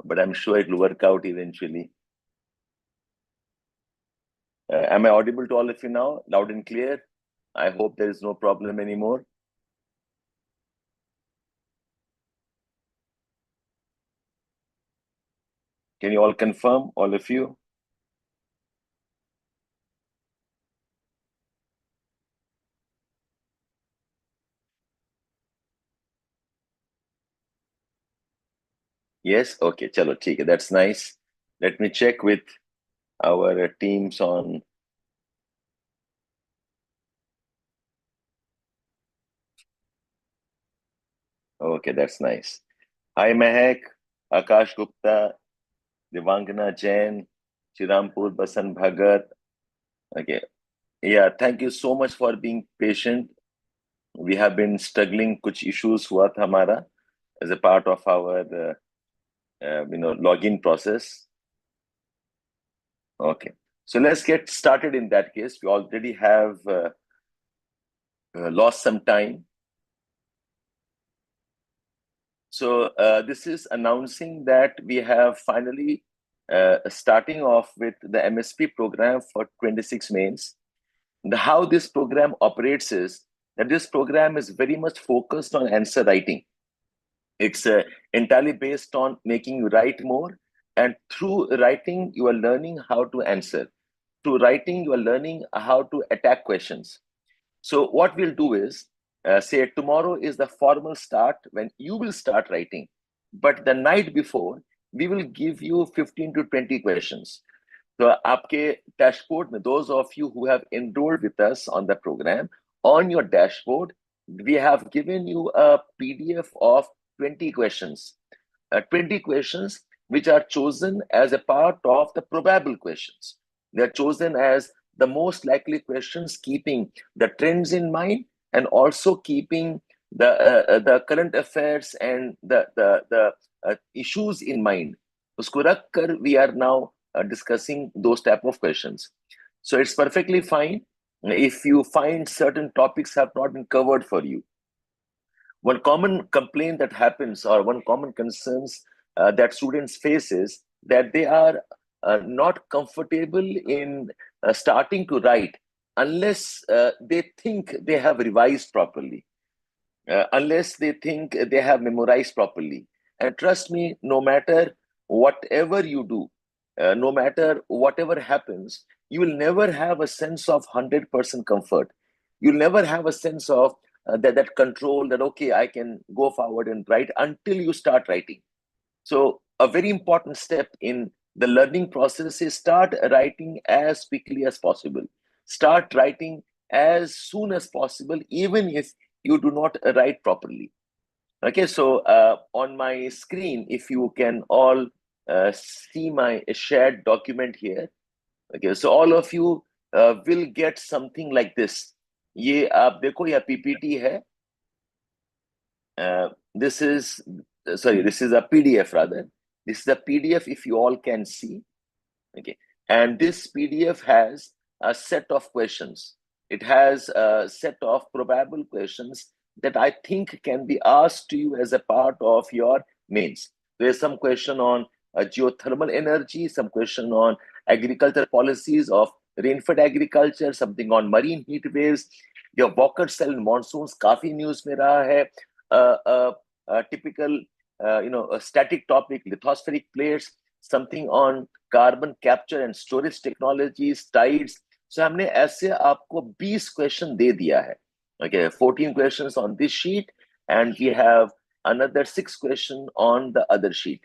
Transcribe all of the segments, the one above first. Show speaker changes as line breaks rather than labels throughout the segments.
but I'm sure it will work out eventually. Am I audible to all of you now, loud and clear? I hope there is no problem anymore. Can you all confirm, all of you? Yes? Okay, chalo, theek hai, that's nice. Let me check with our teams on. Okay, that's nice. Hi, Mehak, Akash Gupta, Devangana Jain, Chirampur Basan Bhagat. Okay. Yeah, thank you so much for being patient. We have been struggling, kuch issues hua tha hamara as a part of our login process. Okay, so let's get started. In that case, we already have lost some time. So this is announcing that we have finally starting off with the MSP program for 26 mains. How this program operates is that this program is very much focused on answer writing. It's entirely based on making you write more, and through writing you are learning how to answer. Through writing you are learning how to attack questions. So what we'll do is, say tomorrow is the formal start when you will start writing, but the night before we will give you 15 to 20 questions. So आपके dashboard में, those of you who have enrolled with us on the program, on your dashboard we have given you a PDF of 20 questions. 20 questions which are chosen as a part of the probable questions. They are chosen as the most likely questions, keeping the trends in mind and also keeping the current affairs and the issues in mind. Usko rakh kar we are now discussing those type of questions. So it's perfectly fine if you find certain topics have not been covered for you. One common complaint that happens, or one common concerns that students face, is that they are not comfortable in starting to write unless they think they have revised properly, unless they think they have memorized properly. And trust me, no matter whatever you do, no matter whatever happens, you will never have a sense of 100% comfort. You'll never have a sense of that control, that okay, I can go forward and write, until you start writing. So a very important step in the learning process is start writing as quickly as possible. Start writing as soon as possible, even if you do not write properly. Okay, so on my screen, if you can all see my shared document here. Okay, so all of you will get something like this. ये आप देखो, यह PPT है. This is a PDF rather. This is a PDF, if you all can see. Okay, and this PDF has a set of questions. It has a set of probable questions that I think can be asked to you as a part of your mains. There's some question on geothermal energy, some question on agriculture policies of rainfed agriculture, something on marine heat waves. Your Walker cell monsoons काफी news में रहा है. Typical a static topic, lithospheric plates, something on carbon capture and storage technologies, tides. So हमने ऐसे आपको 20 question दे दिया है. Okay, 14 questions on this sheet, and we have another 6 questions on the other sheet.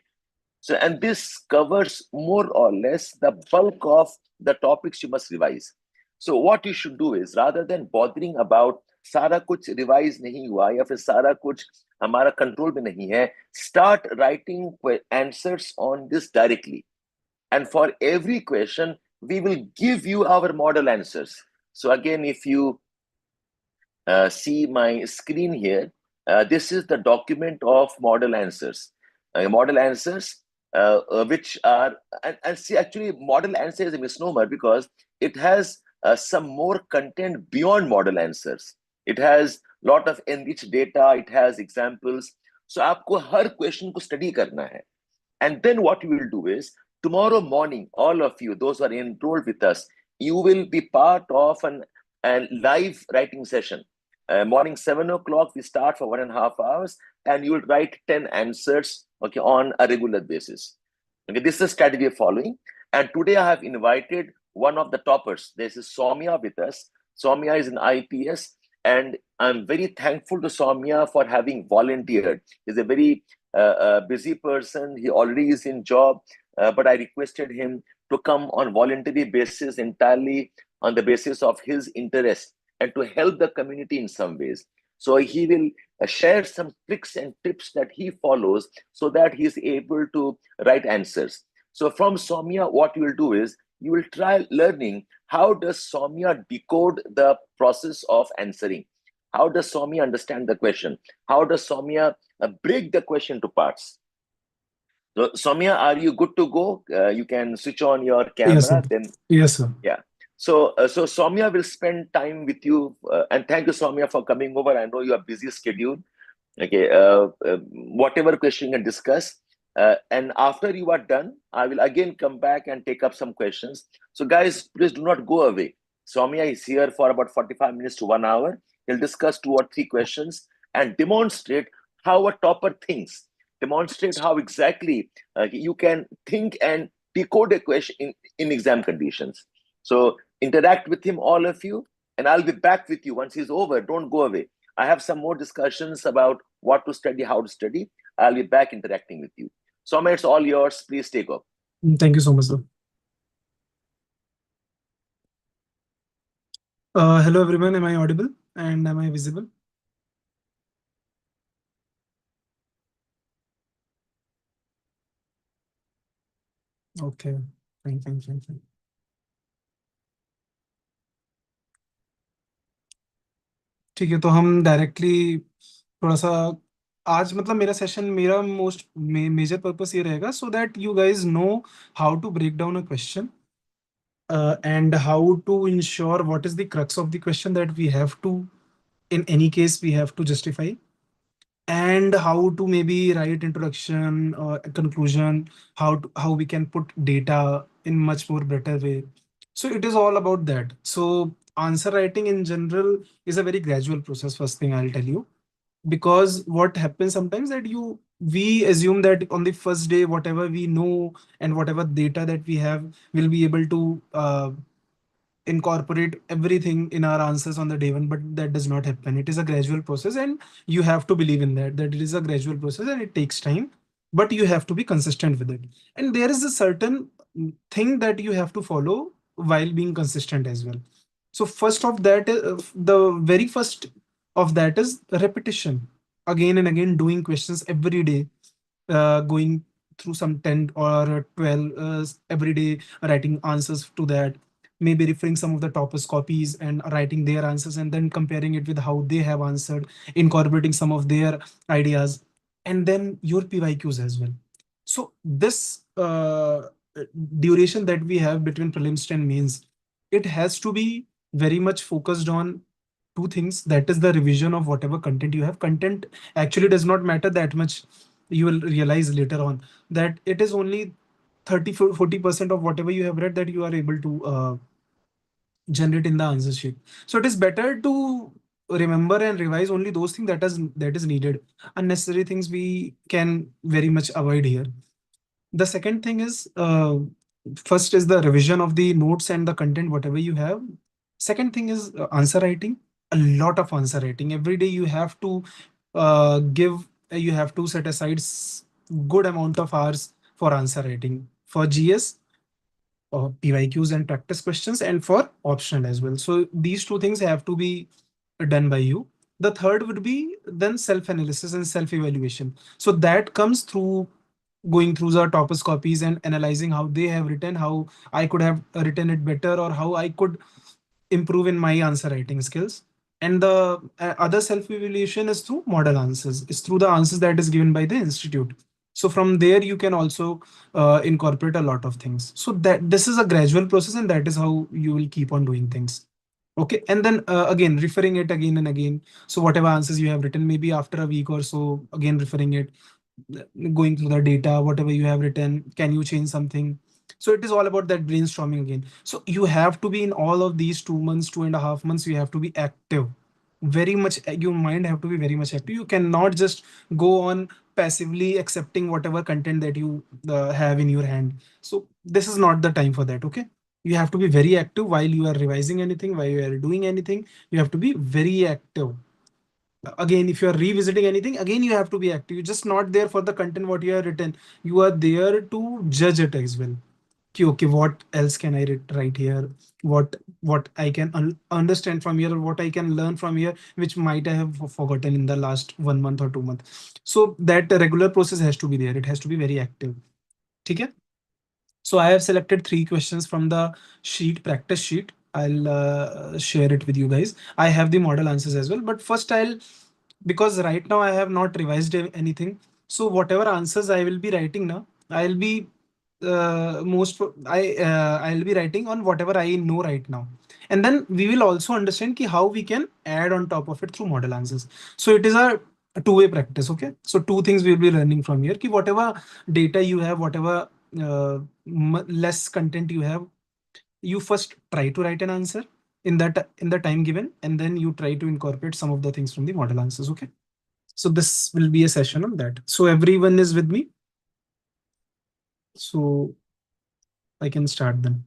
So, and this covers more or less the bulk of the topics you must revise. So what you should do is, rather than bothering about सारा कुछ revise नहीं हुआ या फिर सारा कुछ हमारा control में नहीं है, start writing answers on this directly. And for every question, we will give you our model answers. So again, if you see my screen here, this is the document of model answers. Model answers which are, and see, actually model answer is a misnomer because it has some more content beyond model answers. It has lot of enriched data, it has examples. So आपको हर question को study करना है. And then what we will do is, tomorrow morning, all of you, those who are enrolled with us, you will be part of a live writing session. Morning 7 o'clock, we start for 1.5 hours, and you will write 10 answers, okay, on a regular basis. Okay, this is the strategy we're following. And today I have invited one of the toppers. This is Soumya with us. Soumya is an IPS, and I'm very thankful to Soumya for having volunteered. He's a very busy person. He already is in job, but I requested him to come on voluntary basis, entirely on the basis of his interest and to help the community in some ways. So he will share some tricks and tips that he follows so that he is able to write answers. So from Soumya, what you will do is you will try learning how does Soumya decode the process of answering. How does Soumya understand the question? How does Soumya break the question to parts? So, Soumya, are you good to go? You can switch on your
Yes, sir.
camera. Then,
Yes, sir.
yeah. So Soumya will spend time with you, and thank you, Soumya, for coming over. I know you have busy schedule. Okay, whatever question you can discuss, and after you are done, I will again come back and take up some questions. So, guys, please do not go away. Soumya is here for about 45 minutes to 1 hour. He'll discuss 2 or 3 questions and demonstrate how a topper thinks. Demonstrate how exactly you can think and decode a question in exam conditions. So interact with him, all of you, and I'll be back with you once he's over. Don't go away. I have some more discussions about what to study, how to study. I'll be back interacting with you. Soumya, it's all yours. Please take off.
Thank you so much, sir. Hello, everyone. Am I audible and am I visible? Okay. Fine. ठीक है, तो हम directly थोड़ा सा आज मतलब मेरा session मेरा मोस्ट मेजर पर्पस ये रहेगा so that you guys know how to break down a question and how to ensure what is the crux of the question that we have to, in any case, we have to justify, and how to maybe write introduction or conclusion, how we can put data in much more better way. So it is all about that. So answer writing in general is a very gradual process, first thing I'll tell you, because what happens sometimes that we assume that on the first day whatever we know and whatever data that we have will be able to incorporate everything in our answers on the day one, but that does not happen. It is a gradual process, and you have to believe in that it is a gradual process and it takes time, but you have to be consistent with it. And there is a certain thing that you have to follow while being consistent as well. So first of that, the very first of that is repetition. Again and again, doing questions every day, going through some 10 or 12 every day, writing answers to that, maybe referring some of the toppers copies and writing their answers and then comparing it with how they have answered, incorporating some of their ideas, and then your PYQs as well. So this duration that we have between prelims and mains, it has to be very much focused on two things. That is the revision of whatever content you have. Content actually does not matter that much. You will realize later on that it is only 30-40% of whatever you have read that you are able to generate in the answer sheet. So it is better to remember and revise only those things that is needed. Unnecessary things we can very much avoid here. The second thing is, first is the revision of the notes and the content whatever you have. Second thing is answer writing. A lot of answer writing every day. You have to you have to set aside good amount of hours for answer writing for GS, PYQs and practice questions, and for optional as well. So these two things have to be done by you. The third would be then self-analysis and self-evaluation. So that comes through going through the toppers copies and analyzing how they have written, how I could have written it better, or how I could improve in my answer writing skills. And the other self-evaluation is through model answers, is through the answers that is given by the institute. So from there you can also incorporate a lot of things. So that this is a gradual process, and that is how you will keep on doing things. Okay, and then again referring it again and again. So whatever answers you have written, maybe after a week or so, again referring it. going through the data, whatever you have written, can you change something? So it is all about that brainstorming again. So you have to be in all of these 2 months, 2.5 months, you have to be active. Very much, your mind have to be very much active. You cannot just go on passively accepting whatever content that you have in your hand. So this is not the time for that, okay? You have to be very active while you are revising anything, while you are doing anything. You have to be very active. Again, if you are revisiting anything, again you have to be active. You're just not there for the content what you have written. You are there to judge it as well. Okay, what else can I write here? What I can understand from here, or what I can learn from here, which might I have forgotten in the last 1 month or 2 months. So that regular process has to be there. It has to be very active. Okay. So I have selected 3 questions from the sheet, practice sheet. I'll share it with you guys. I have the model answers as well, but first because right now I have not revised anything. So whatever answers I will be writing now, I'll be I'll be writing on whatever I know right now, and then we will also understand how we can add on top of it through model answers. So it is a two-way practice. Okay, so two things we'll be learning from here. Whatever data you have, whatever less content you have, you first try to write an answer in the time given, and then you try to incorporate some of the things from the model answers. Okay, so this will be a session on that. So everyone is with me, so I can start then.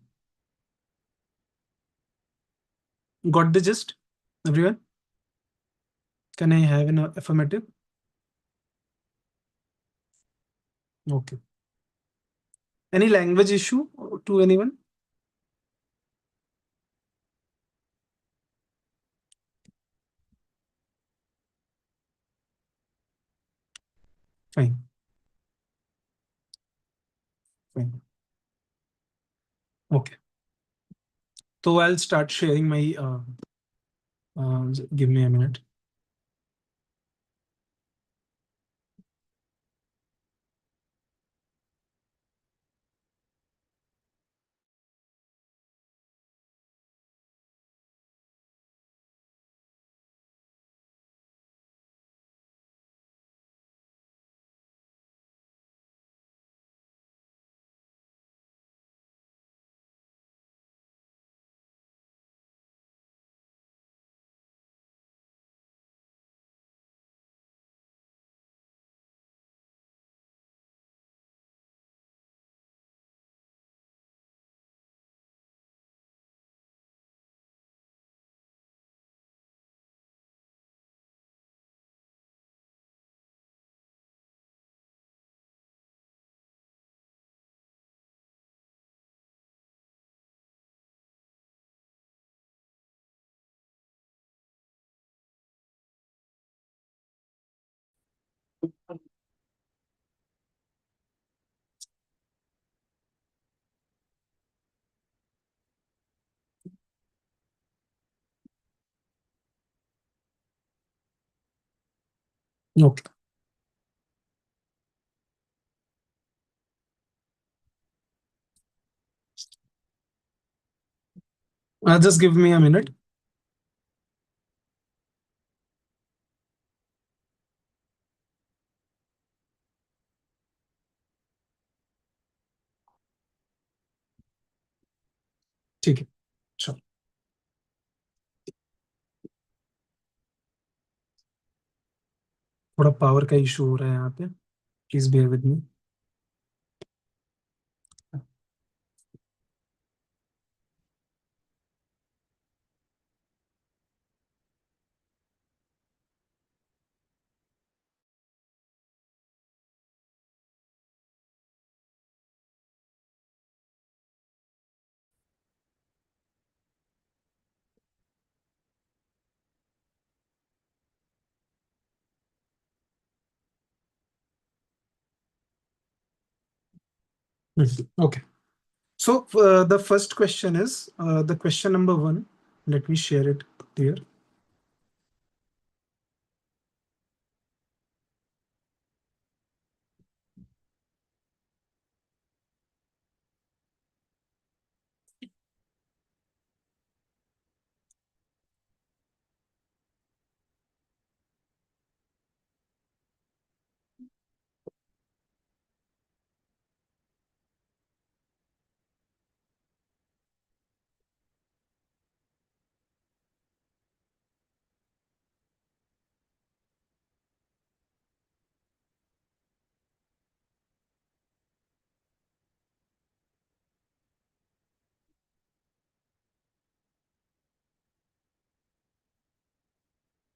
Got the gist, everyone? Can I have an affirmative? Okay. Any language issue to anyone? Fine, fine. Okay, so I'll start sharing my give me a minute. Okay, just give me a minute. ठीक है, sure. थोड़ा power का issue हो रहा है यहाँ पे, please bear with me. Okay. So the first question is the question number one. Let me share it there.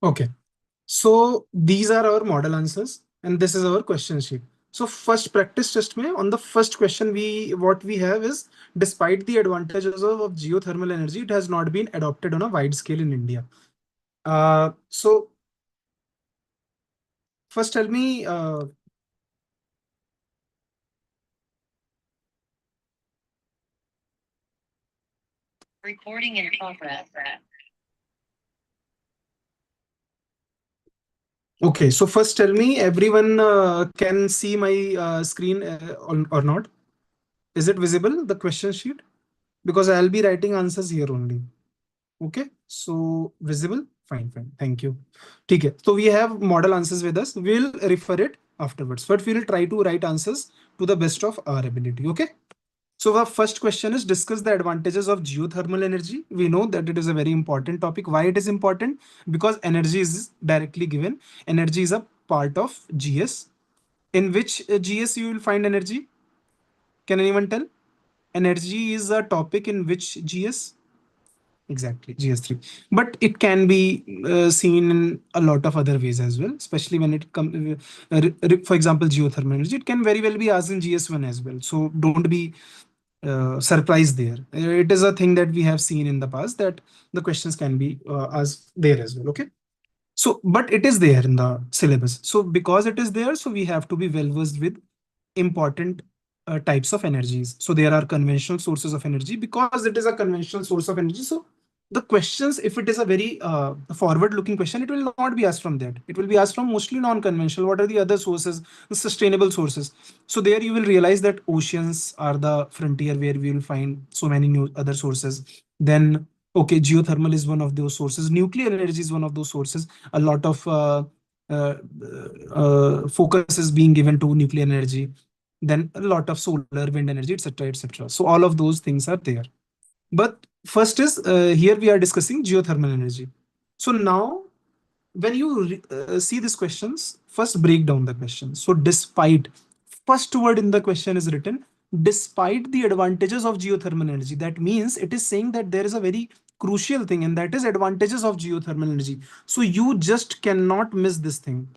Okay. So these are our model answers, and this is our question sheet. So first practice test में on the first question what we have is, despite the advantages of geothermal energy, it has not been adopted on a wide scale in India. So first tell me,
Recording in progress.
okay, so first tell me, everyone can see my screen or not? Is it visible, the question sheet? Because I'll be writing answers here only. Okay, so visible, fine, thank you. Okay, so we have model answers with us. We'll refer it afterwards, but we'll try to write answers to the best of our ability. Okay, so the first question is, discuss the advantages of geothermal energy. We know that it is a very important topic. Why it is important? Because energy is directly given. Energy is a part of GS. In which GS you will find energy? Can anyone tell? Energy is a topic in which GS? Exactly, GS3. But it can be seen in a lot of other ways as well, especially when it comes, for example, geothermal energy. It can very well be asked in GS1 as well. So don't be surprised there. It is a thing that we have seen in the past, that the questions can be asked there as well. Okay. So, but it is there in the syllabus. So because it is there, so we have to be well versed with important types of energies. So there are conventional sources of energy. Because it is a conventional source of energy, so the questions, if it is a very forward looking question, it will not be asked from that. It will be asked from mostly non-conventional. What are the other sources, the sustainable sources? So there you will realize that oceans are the frontier where we will find so many new other sources. Then okay, geothermal is one of those sources, nuclear energy is one of those sources. A lot of uh, focus is being given to nuclear energy, then a lot of solar, wind energy, etc., etc. So all of those things are there. But first is, here we are discussing geothermal energy. So now, when you see these questions, first break down the question. So despite, first word in the question is written, despite the advantages of geothermal energy. That means it is saying that there is a very crucial thing, and that is advantages of geothermal energy. So you just cannot miss this thing.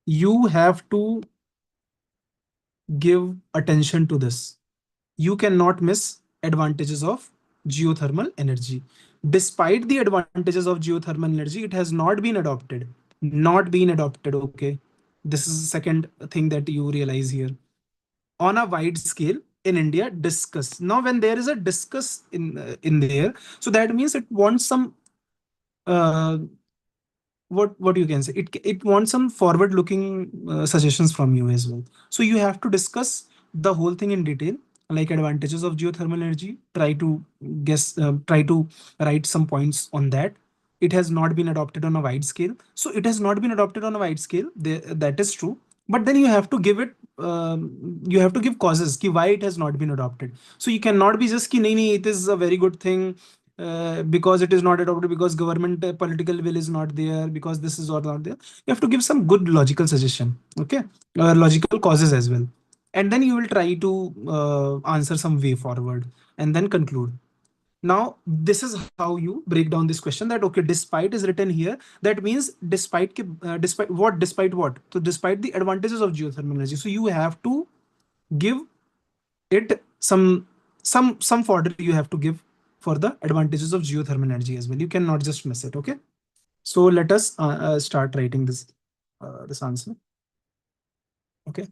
You have to give attention to this. You cannot miss advantages of geothermal energy. Despite the advantages of geothermal energy, it has not been adopted. Not been adopted. Okay. This is the second thing that you realize here. On a wide scale in India, discuss. Now, when there is a discuss in there, so that means it wants some uh, what you can say, it wants some forward looking suggestions from you as well. So you have to discuss the whole thing in detail, like advantages of geothermal energy. Try to try to write some points on that. It has not been adopted on a wide scale, so it has not been adopted on a wide scale there, that is true. But then you have to give it, you have to give causes ki why it has not been adopted. So you cannot be just ki nahi, nahi, it is a very good thing, because it is not adopted, because government political will is not there, because this is or not there. You have to give some good logical suggestion, okay, logical causes as well, and then you will try to answer some way forward, and then conclude. Now this is how you break down this question, that okay, despite is written here. That means despite despite what, despite what? So despite the advantages of geothermal energy, so you have to give it some fodder you have to give for the advantages of geothermal energy as well. You cannot just miss it. Okay, so let us start writing this answer. Okay.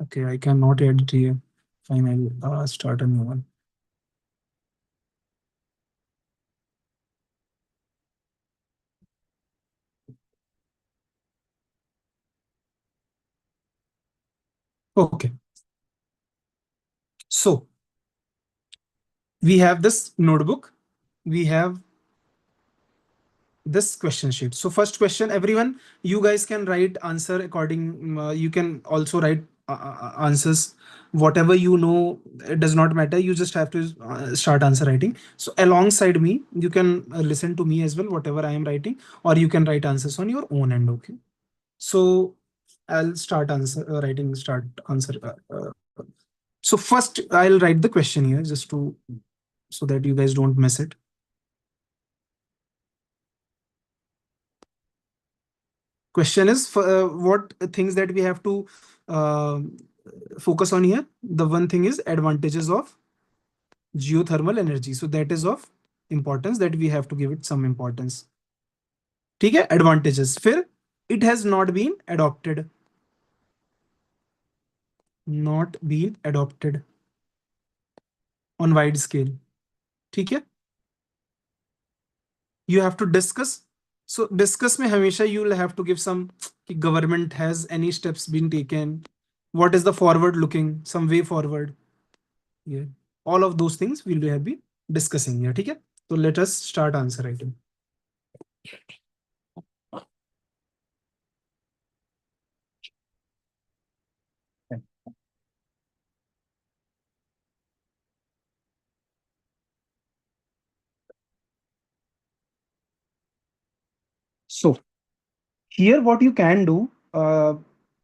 Okay, I cannot edit here. Fine, I'll start a new one. Okay, so we have this notebook, we have this question sheet. So first question, everyone, you guys can write answer according, you can also write answers. Whatever you know, it does not matter. You just have to start answer writing. So alongside me, you can listen to me as well, whatever I am writing, or you can write answers on your own end. Okay. So I'll start answer writing. Start answer. So first, I'll write the question here just to so that you guys don't miss it. Question is what things that we have to uh, focus on here. The one thing is advantages of geothermal energy. So that is of importance that we have to give it some importance. ठीक है, advantages. फिर it has not been adopted on wide scale. ठीक है, you have to discuss. So discuss में हमेशा you will have to give some कि government has any steps been taken, what is the forward looking, some way forward. Yeah, all of those things we will be discussing here. ठीक है, so let us start answer writing. So here what you can do,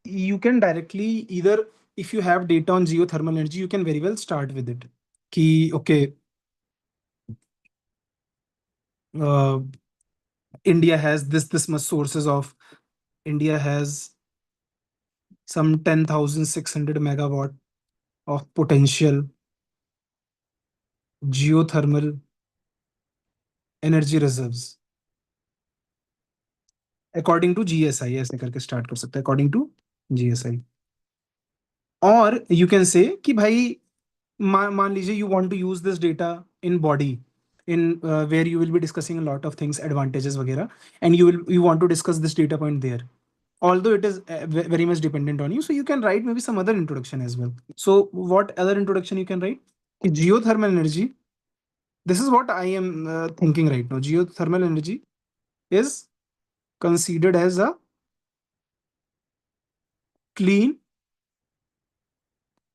you can directly either, if you have data on geothermal energy, you can very well start with it. Ki, okay, India has this much sources of, India has some 10,600 megawatt of potential geothermal energy reserves according to GSI. ऐसे करके start कर सकते हैं according to GSI. और you can say कि भाई मान लीजिए you want to use this data in body, in where you will be discussing a lot of things, advantages वगैरह, and you want to discuss this data point there. Although it is very much dependent on you, so you can write maybe some other introduction as well. So what other introduction you can write? Geothermal energy. This is what I am thinking right now. Geothermal energy is considered as a clean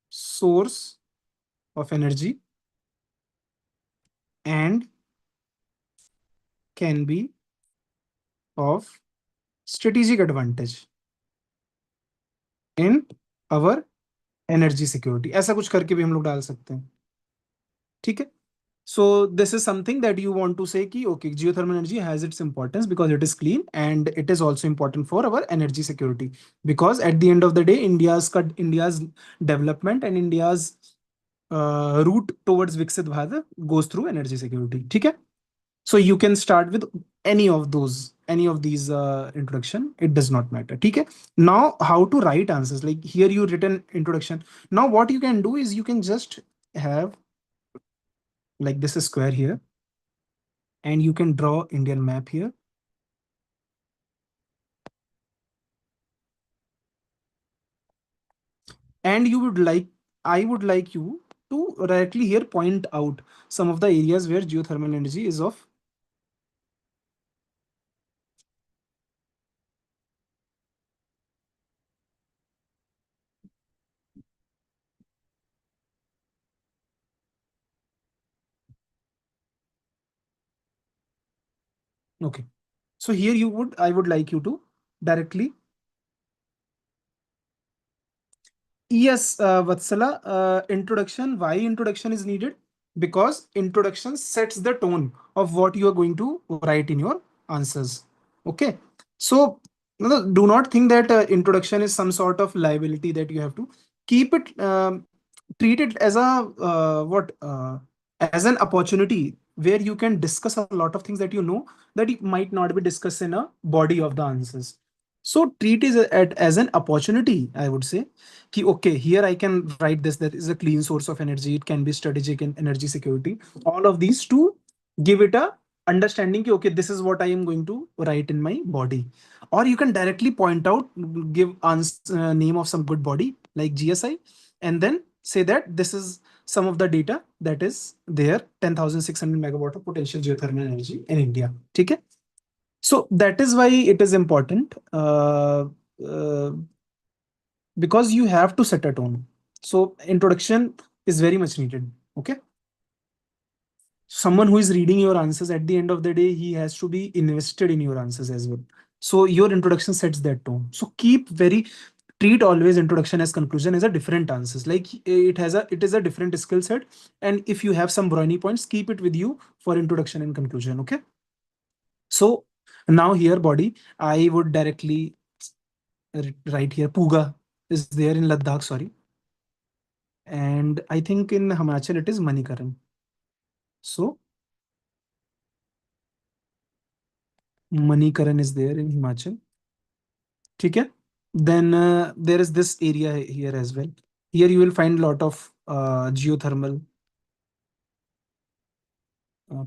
source of energy and can be of strategic advantage in our energy security. ऐसा कुछ करके भी हम लोग डाल सकते हैं. ठीक है. So this is something that you want to say कि okay, geothermal energy has its importance because it is clean and it is also important for our energy security, because at the end of the day India's development and India's route towards Viksit Bharat goes through energy security. ठीक है. So you can start with any of these introduction. It does not matter. ठीक है. Now how to write answers, like here you written introduction. Now what you can do is you can just have like this square here, and you can draw Indian map here. And I would like you to directly here point out some of the areas where geothermal energy is of. Okay. So here I would like you to directly. Yes, Vatsala, introduction. Why introduction is needed? Because introduction sets the tone of what you are going to write in your answers. Okay. So do not think that introduction is some sort of liability that you have to keep it. Treat it as a as an opportunity where you can discuss a lot of things that you know that you might not be discussed in a body of the answers. So treat it as an opportunity, I would say. Ki, okay, here I can write this, that is a clean source of energy. It can be strategic in energy security. All of these to give it a understanding ki, okay, this is what I am going to write in my body. Or you can directly point out, give name of some good body like GSI, and then say that this is some of the data that is there, 10,600 megawatt of potential geothermal energy in India. Okay. So that is why it is important. because you have to set a tone. So introduction is very much needed. Okay. Someone who is reading your answers, at the end of the day, he has to be invested in your answers as well. So your introduction sets that tone. So treat always introduction as conclusion as a different answers. Like it is a different skill set. And if you have some brownie points, keep it with you for introduction and conclusion. Okay. So now here body, I would directly write here Puga is there in Ladakh, sorry. And I think in Himachal it is Manikaran. So Manikaran is there in Himachal. Okay. Then there is this area here as well. Here you will find a lot of geothermal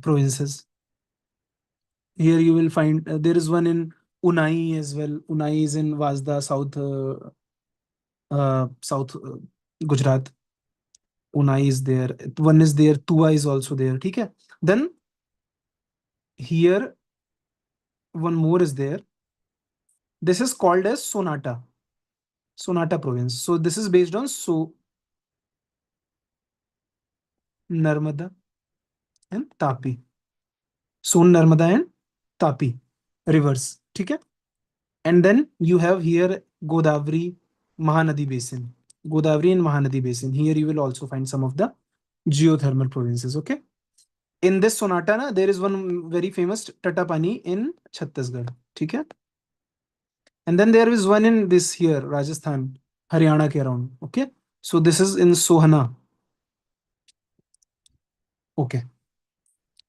provinces. Here you will find there is one in Unai as well. Unai is in Vazda, South Gujarat. Unai is there. One is there. Tua is also there. Okay. Then here one more is there. This is called as Sonata province. So this is based on Narmada and Tapi. Son, Narmada and Tapi rivers. Okay. And then you have here Godavari Mahanadi Basin. Godavari and Mahanadi Basin. Here you will also find some of the geothermal provinces. Okay. In this sonata, there is one very famous Tatapani in Chhattisgarh. Okay. And then there is one in this here, Rajasthan, Haryana ke around. Okay. So this is in Sohana. Okay.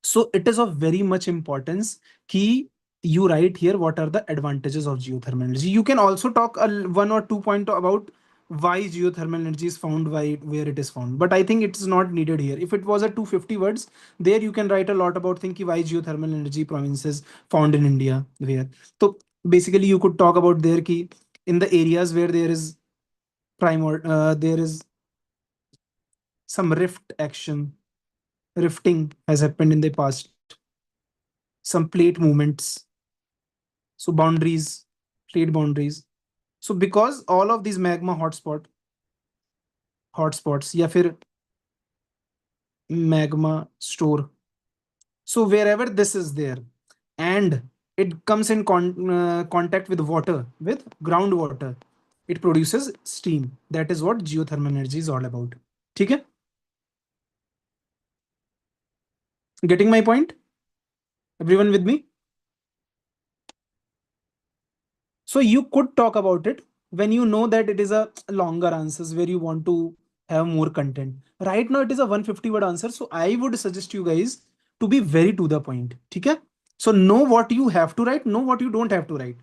So it is of very much importance key you write here what are the advantages of geothermal energy. You can also talk one or two point about why geothermal energy is found, where it is found. But I think it is not needed here. If it was a 250 words, there you can write a lot about thinking why geothermal energy provinces found in India where. So basically you could talk about there key in the areas where there is there is some rifting has happened in the past, some plate movements, so plate boundaries. So because all of these magma hotspots या फिर magma store, so wherever this is there and it comes in contact with water, with groundwater, it produces steam. That is what geothermal energy is all about. ठीक है? Getting my point? Everyone with me? So you could talk about it when you know that it is a longer answers where you want to have more content. Right now it is a 150 word answer. So I would suggest you guys to be very to the point. Okay? So know what you have to write, know what you don't have to write.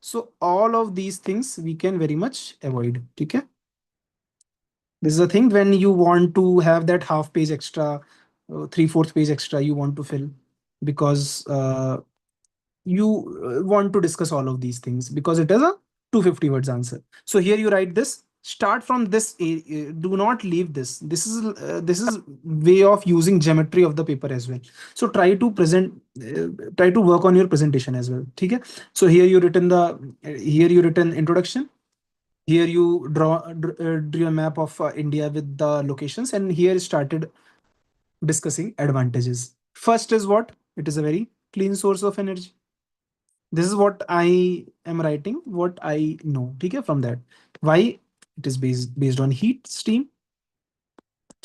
So all of these things we can very much avoid. Okay? This is a thing when you want to have that half page extra, 3/4 page extra you want to fill because you want to discuss all of these things because it is a 250 words answer. So here you write this, start from this, do not leave this. This is way of using geometry of the paper as well. So try to work on your presentation as well. Okay. So here you written introduction. Here you drew a map of India with the locations, and here started discussing advantages. First is what? It is a very clean source of energy. This is what I am writing, what I know. Okay, from that. Why? It is based on heat, steam.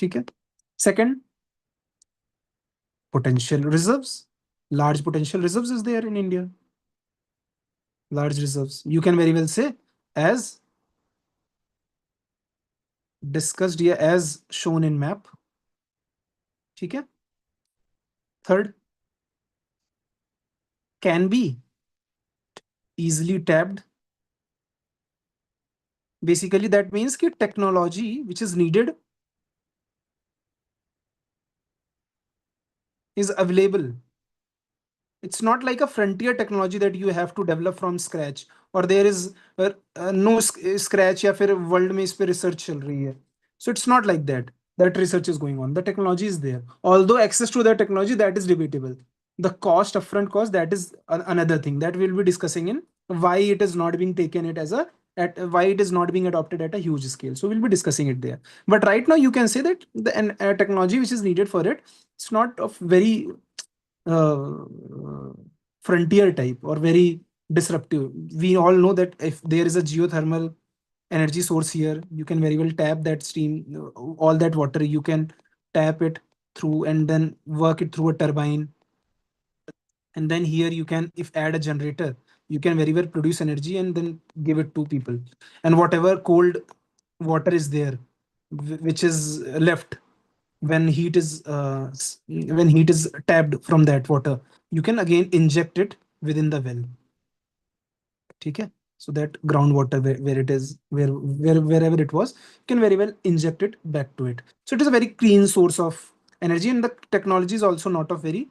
Okay. Second, potential reserves. Large potential reserves is there in India. Large reserves. You can very well say as discussed here, as shown in map. Okay. Third, can be easily tapped. Basically, that means that technology which is needed is available. It's not like a frontier technology that you have to develop from scratch, or there is no scratch या फिर world में इस पे research चल रही है. So it's not like that. That research is going on. The technology is there. Although access to that technology, that is debatable. The upfront cost, that is another thing that we'll be discussing in why it is not being taken it as a at why it is not being adopted at a huge scale. So we'll be discussing it there. But right now you can say that the technology which is needed for it, it's not of very uh, frontier type or very disruptive. We all know that if there is a geothermal energy source here, you can very well tap that steam, all that water, you can tap it through and then work it through a turbine. And then here you can, if add a generator, you can very well produce energy and then give it to people. And whatever cold water is there, which is left when heat is when heat is tapped from that water, you can again inject it within the well. Okay, so that groundwater where it is, wherever it was, you can very well inject it back to it. So it is a very clean source of energy, and the technology is also not a very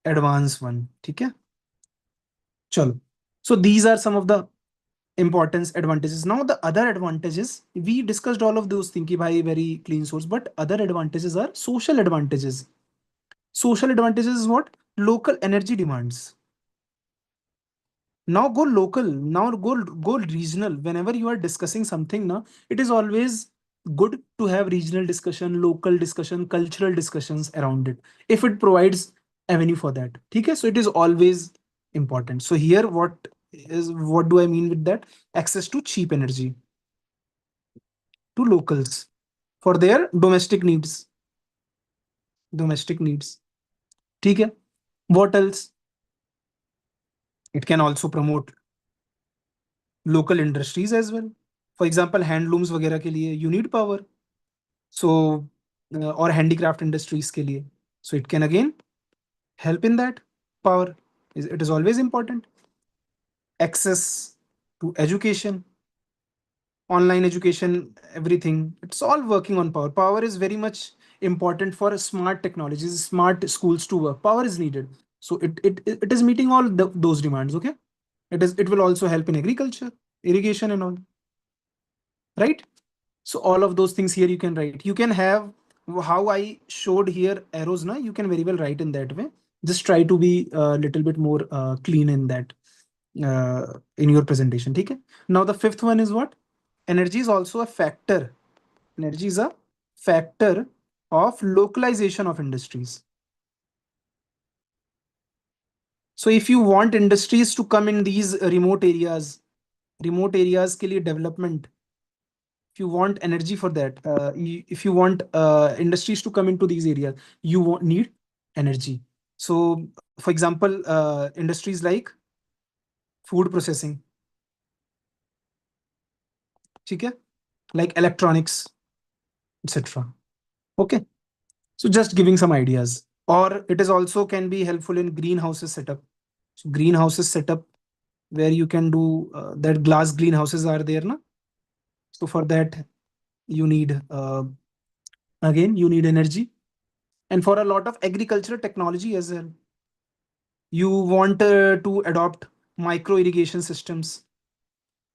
advanced one. Okay, chalo. So these are some of the importance advantages. Now the other advantages, we discussed all of those things, ki bhai very clean source, but other advantages are social advantages. Social advantages is what? Local energy demands. Now go local, now go regional. Whenever you are discussing something, now it is always good to have regional discussion, local discussion, cultural discussions around it, if it provides avenue for that. Okay, so it is always important. So here, what do I mean with that? Access to cheap energy to locals for their domestic needs. Okay, what else? It can also promote local industries as well. For example, handlooms वगैरह के लिए you need power. So or handicraft industries के लिए. So it can again help in that. Power it is always important. Access to education, online education, everything. It's all working on power. Power is very much important for smart technologies, smart schools to work. Power is needed. So it is meeting all those demands. Okay. It will also help in agriculture, irrigation and all. Right? So all of those things here you can write. You can have how I showed here arrows, na, you can very well write in that way. Just try to be a little bit more clean in that in your presentation. Okay. Now the fifth one is what? Energy is also a factor. Energy is a factor of localization of industries. So if you want industries to come in these remote areas के लिए development, if you want energy for that, if you want industries to come into these areas, you need energy. So for example, industries like food processing, okay, like electronics, etc. Okay, so just giving some ideas. Or it is also can be helpful in greenhouses setup. So greenhouses setup where you can do that glass greenhouses are there, na? So for that you need again you need energy. And for a lot of agricultural technology as well, you want to adopt micro irrigation systems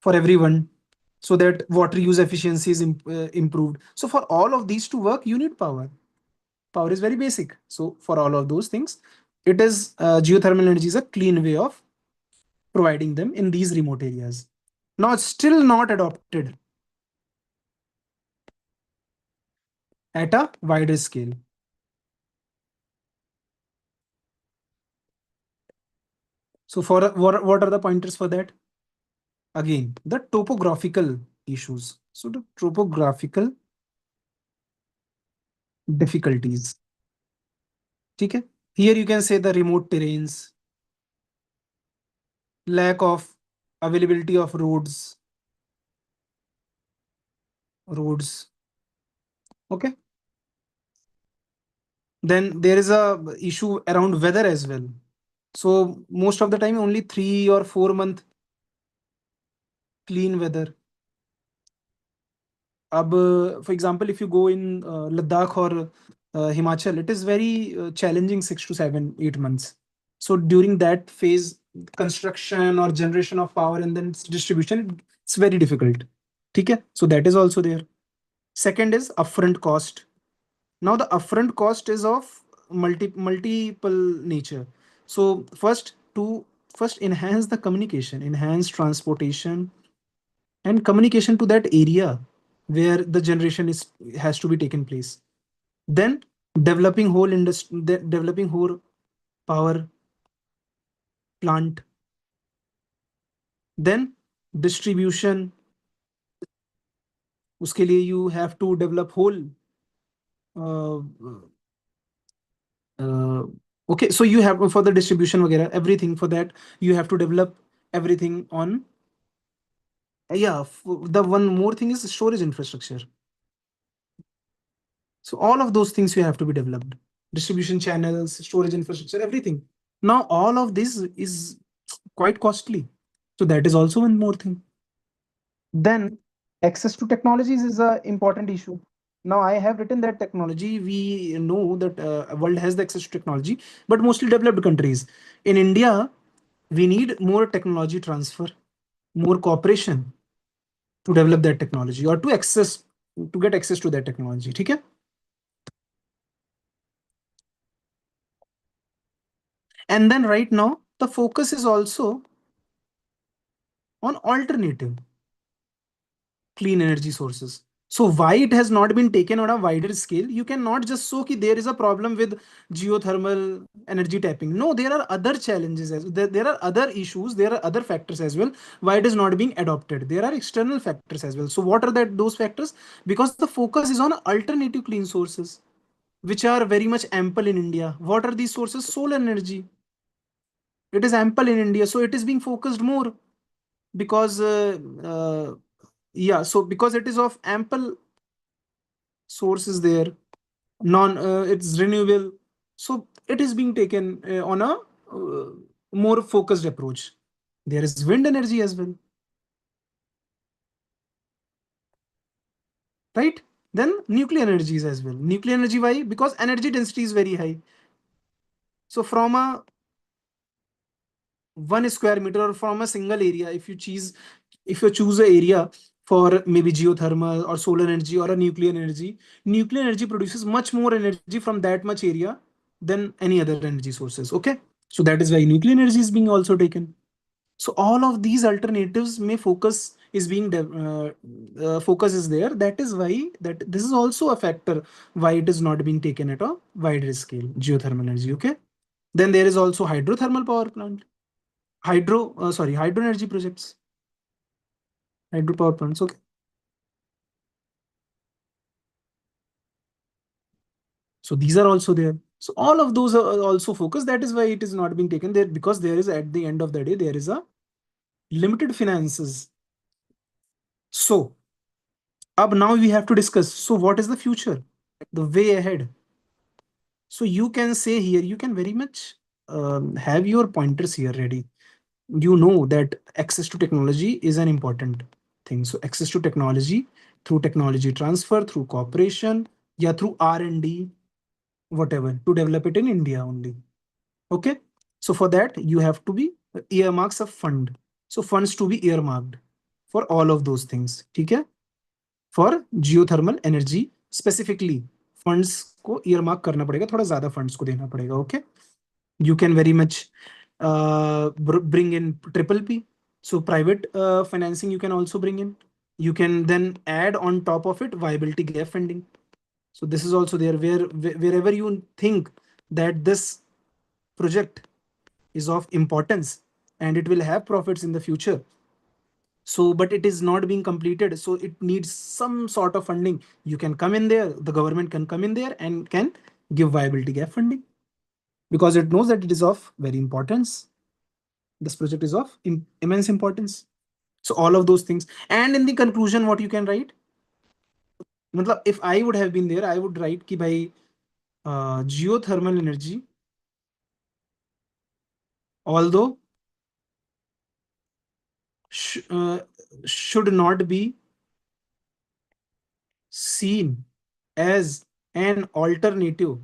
for everyone so that water use efficiency is improved. So for all of these to work, you need power. Power is very basic. So for all of those things, it is geothermal energy is a clean way of providing them in these remote areas. Now it's still not adopted at a wider scale. So for what are the pointers for that? Again, the topographical issues. So the topographical difficulties. Okay. Here you can say the remote terrains, lack of availability of roads. Okay. Then there is a issue around weather as well. So most of the time, only 3 or 4 month clean weather. For example, if you go in Ladakh or Himachal, it is very challenging 6 to 7, 8 months. So during that phase, construction or generation of power and then distribution, it's very difficult. Okay? So that is also there. Second is upfront cost. Now the upfront cost is of multiple nature. So first, to first enhance the communication, enhance transportation and communication to that area where the generation is has to be taken place. Then developing whole industry, developing whole power plant. Then distribution, उसके लिए you have to develop whole uh, uh, okay, so you have for the distribution वगैरह everything for that you have to develop everything on yeah the one more thing is storage infrastructure. So all of those things you have to be developed, distribution channels, storage infrastructure, everything. Now all of this is quite costly, so that is also one more thing. Then access to technologies is a important issue. Now I have written that technology, we know that world has the access to technology, but mostly developed countries. In India, we need more technology transfer, more cooperation to develop that technology or to get access to that technology. ठीक है? And then right now, the focus is also on alternative clean energy sources. So why it has not been taken on a wider scale? You cannot just show that there is a problem with geothermal energy tapping. No, there are other challenges as well. There are other issues. There are other factors as well. Why it is not being adopted? There are external factors as well. So what are those factors? Because the focus is on alternative clean sources, which are very much ample in India. What are these sources? Solar energy. It is ample in India, so it is being focused more because yeah, so because it is of ample sources there, non it's renewable, so it is being taken on a more focused approach. There is wind energy as well, right? Then nuclear energies as well. Nuclear energy, why? Because energy density is very high. So from a 1 square meter or from a single area, if you choose a area for maybe geothermal or solar energy or a nuclear energy produces much more energy from that much area than any other energy sources. Okay, so that is why nuclear energy is being also taken. So all of these alternatives may focus is being focus is there. That is why that this is also a factor why it is not being taken at a wider scale, geothermal energy. Okay, then there is also hydrothermal power plant, hydro energy projects, hydropower plants. Okay, so these are also there. So all of those are also focused. That is why it is not being taken there, because there is, at the end of the day, there is a limited finances. So up now we have to discuss, so what is the future, the way ahead? So you can say here, you can very much have your pointers here ready. You know that access to technology is an important thing. So access to technology through technology transfer, through cooperation, yeah, through R&D, whatever, to develop it in India only. Okay. So for that, you have to be earmarks of fund. So funds to be earmarked for all of those things. Okay. For geothermal energy specifically, funds को earmark करना पड़ेगा, थोड़ा ज्यादा funds को देना पड़ेगा. Okay. You can very much bring in triple P. So private financing you can also bring in. You can then add on top of it viability gap funding. So this is also there, wherever you think that this project is of importance and it will have profits in the future. So, but it is not being completed. So it needs some sort of funding. You can come in there, the government can come in there and can give viability gap funding because it knows that it is of very importance. This project is of immense importance. So all of those things. And in the conclusion, what you can write? मतलब if I would have been there, I would write कि भाई geothermal energy, although should not be seen as an alternative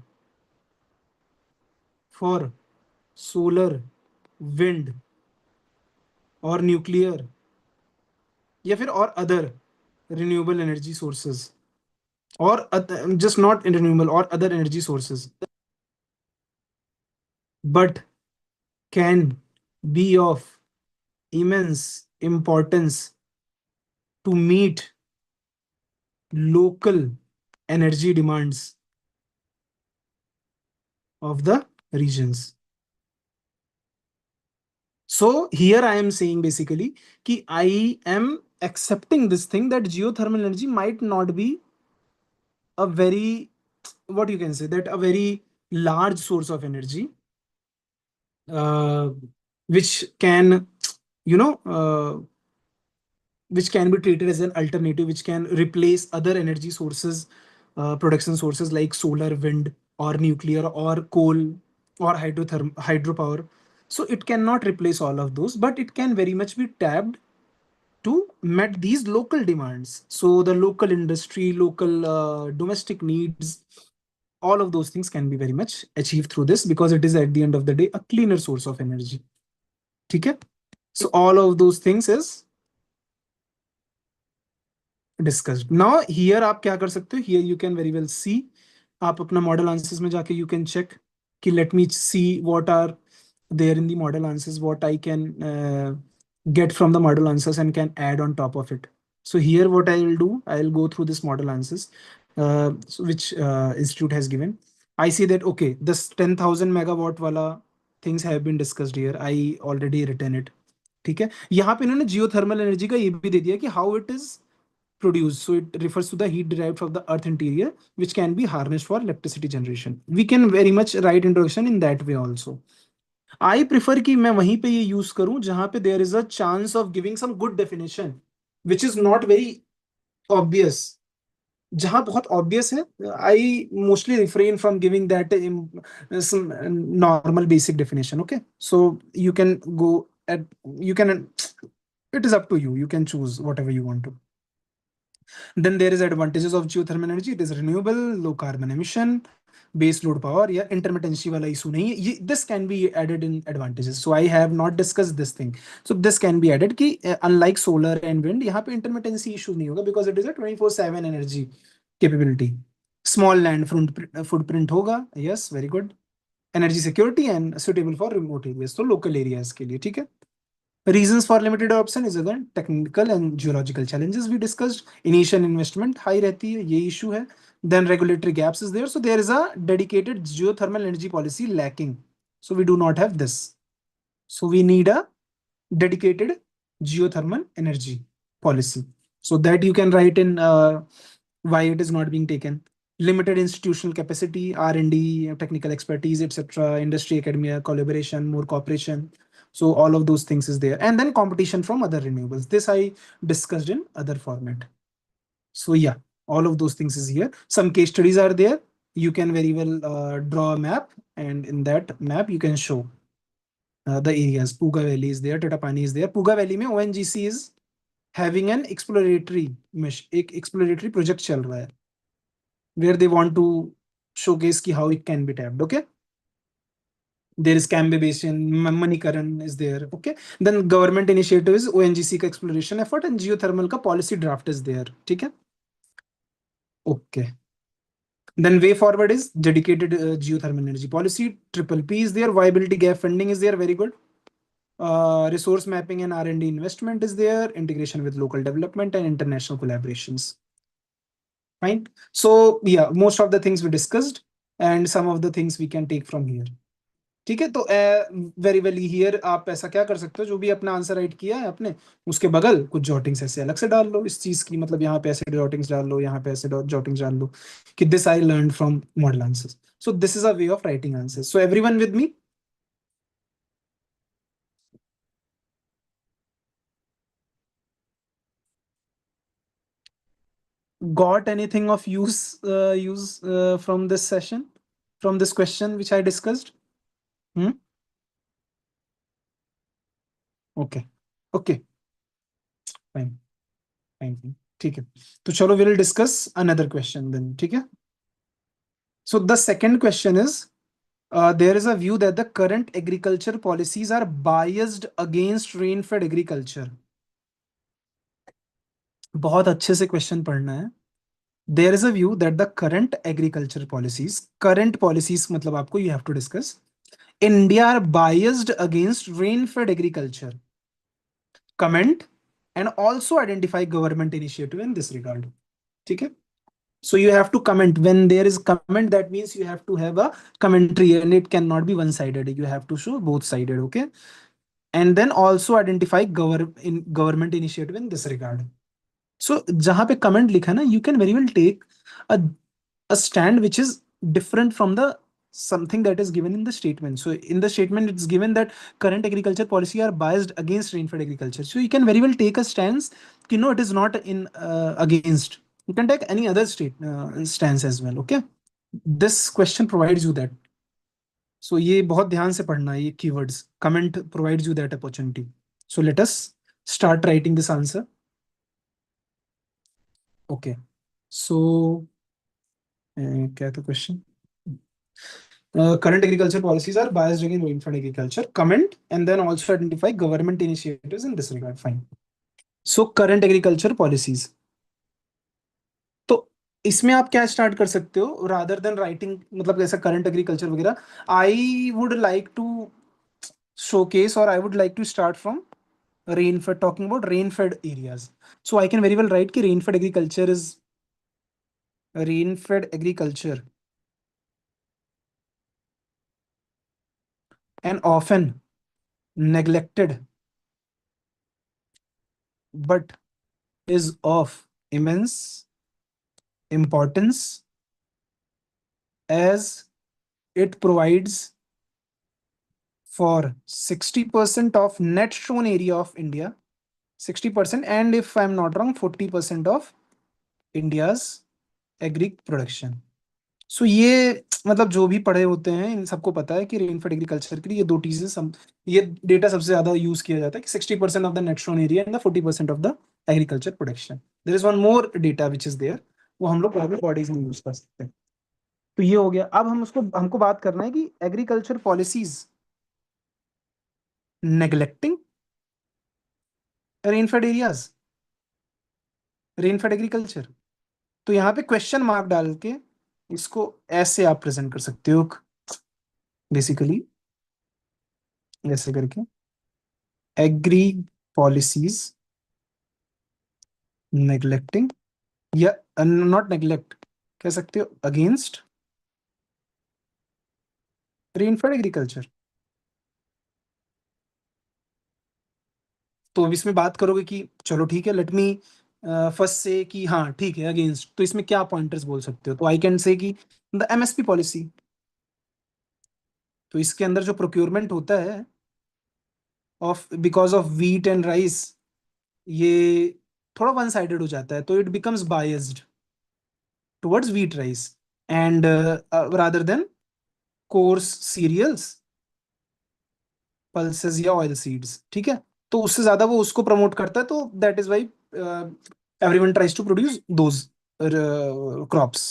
for solar, wind or nuclear या फिर or other renewable energy sources or just not renewable or other energy sources, but can be of immense importance to meet local energy demands of the regions. So here I am saying basically कि I am accepting this thing that geothermal energy might not be a very, what you can say, that a very large source of energy, uh, which can, you know, which can be treated as an alternative, which can replace other energy sources, production sources like solar, wind, or nuclear, or coal, or hydropower. So it cannot replace all of those, but it can very much be tapped to met these local demands. So the local industry, local domestic needs, all of those things can be very much achieved through this, because it is at the end of the day a cleaner source of energy. Okay, so all of those things is discussed. Now here आप क्या कर सकते हो, here you can very well see, आप अपना model answers में जाके you can check कि let me see what are there in the model answers, what I can get from the model answers and can add on top of it. So here what I will do, I will go through this model answers, which institute has given. I see that okay, this 10,000 megawatt wala things have been discussed here. I already written it. ठीक है, यहाँ पे इन्होंने geothermal energy का ये भी दे दिया कि how it is produced. So it refers to the heat derived from the earth interior, which can be harnessed for electricity generation. We can very much write introduction in that way also. I prefer कि मैं वहीं पे ये use करूं जहां पे there is a chance of giving some good definition, which is not very obvious. जहां बहुत obvious है, I mostly refrain from giving that some normal basic definition. Okay, so you can go at, you can, it is up to you. You can choose whatever you want to. Then there is advantages of geothermal energy. It is renewable, low carbon emission, base load power. Yeah, intermittency वाला issue नहीं है. This can be added in advantages. So I have not discussed this thing. So this can be added कि unlike solar and wind, यहाँ पे intermittency issue नहीं होगा because it is a 24/7 energy capability. Small land footprint होगा. Yes, very good. Energy security and suitable for remote areas. So local areas के लिए ठीक है. Reasons for limited adoption is again technical and geological challenges we discussed. Initial investment high रहती है, ये issue है. Then regulatory gaps is there. So there is a dedicated geothermal energy policy lacking. So we do not have this. So we need a dedicated geothermal energy policy. So that you can write in why it is not being taken. Limited institutional capacity, R&D, technical expertise, etc. Industry, academia, collaboration, more cooperation. So all of those things is there. And then competition from other renewables. This I discussed in other format. So yeah, all of those things is here. Some case studies are there. You can very well draw a map, and in that map you can show the areas. Puga Valley is there, Tatapani is there. Puga Valley में ONGC is having an exploratory एक exploratory project चल रहा है, where they want to showcase ki how it can be tapped. Okay, there is Cambe Basin, Manikaran is there. Okay, then government initiative is ONGC का exploration effort, and geothermal का policy draft is there. ठीक है, okay. Then way forward is dedicated geothermal energy policy. Triple P is there. Viability gap funding is there. Very good. Resource mapping and R&D investment is there. Integration with local development and international collaborations. Fine. So yeah, most of the things we discussed, and some of the things we can take from here. ठीक है, तो very well here आप ऐसा क्या कर सकते हो, जो भी अपना आंसर राइट किया है आपने, उसके बगल कुछ जॉटिंग्स ऐसे अलग से डाल लो इस चीज की, मतलब यहाँ पे ऐसे जॉटिंग्स डाल लो, यहाँ पे ऐसे जॉटिंग्स डाल लो कि this I learn from model answers. So this is a way of writing answers. So everyone with me? Got anything of use from this session, from this question which I discussed? Hmm? Okay. Okay. Fine. Fine. ठीक है, तो चलो we'll discuss another question then. ठीक है. So the second question is, there is a view that the current agriculture policies are biased against rain-fed agriculture. बहुत अच्छे से question पढ़ना है. There is a view that the current agriculture policies, current policies मतलब आपको you have to discuss, India are biased against rain-fed agriculture. Comment and also identify government initiative in this regard. Okay. So you have to comment. When there is comment, that means you have to have a commentary, and it cannot be one-sided. You have to show both sided. Okay. And then also identify government initiative in this regard. So जहाँ पे comment लिखा ना, you can very well take a stand which is different from the something that is given in the statement. So in the statement, it's given that current agriculture policy are biased against rainfed agriculture. So you can very well take a stance. You know, it is not in against. You can take any other stance as well. Okay. This question provides you that. So ये बहुत ध्यान से पढ़ना है ये keywords. Comment provides you that opportunity. So let us start writing this answer. Okay. So क्या था question? Current agriculture policies are biased against rainfed agriculture. Comment and then also identify government initiatives in this regard. Fine. So current agriculture policies. तो इसमें आप क्या start कर सकते हो rather than writing, मतलब जैसा करंट एग्रीकल्चर वगैरह. I would like to showcase, or I would like to start from rain-fed, talking about rain-fed areas. So I can very well write कि rain-fed agriculture and often neglected but is of immense importance as it provides for 60% of net sown area of India, 60%, and if I'm not wrong, 40% of India's agri production. सो ये मतलब जो भी पढ़े होते हैं इन सबको पता है कि रेनफेड एग्रीकल्चर के लिए ये दो चीजें ये डेटा सबसे ज्यादा यूज किया जाता है कि 60% of the net sown area and the 40% of the agriculture production. There is one more data which is there, वो हम लोग प्राइवेट बॉडीज में यूज कर सकते हैं. तो ये हो गया. अब हमको बात करना है कि agriculture policies neglecting rainfed areas, rainfed agriculture. तो यहाँ पे क्वेश्चन मार्क डाल के इसको ऐसे आप प्रेजेंट कर सकते हो बेसिकली ऐसे करके. एग्री पॉलिसीज नेग्लेक्टिंग या नॉट नेग्लेक्ट कह सकते हो अगेंस्ट रेनफेड एग्रीकल्चर. तो अब इसमें बात करोगे कि चलो ठीक है, लेट मी फर्स्ट से कि हाँ ठीक है अगेंस्ट, तो इसमें क्या पॉइंटर्स बोल सकते हो. तो आई कैन से कि द एमएसपी पॉलिसी. तो इसके अंदर जो प्रोक्योरमेंट होता है of because of wheat and rice, ये थोड़ा वन साइडेड हो जाता है, तो it becomes biased towards wheat rice and rather than coarse cereals, pulses या ऑयल सीड्स. ठीक है. तो उससे ज्यादा वो उसको प्रमोट करता है, तो that is why everyone tries to produce those crops.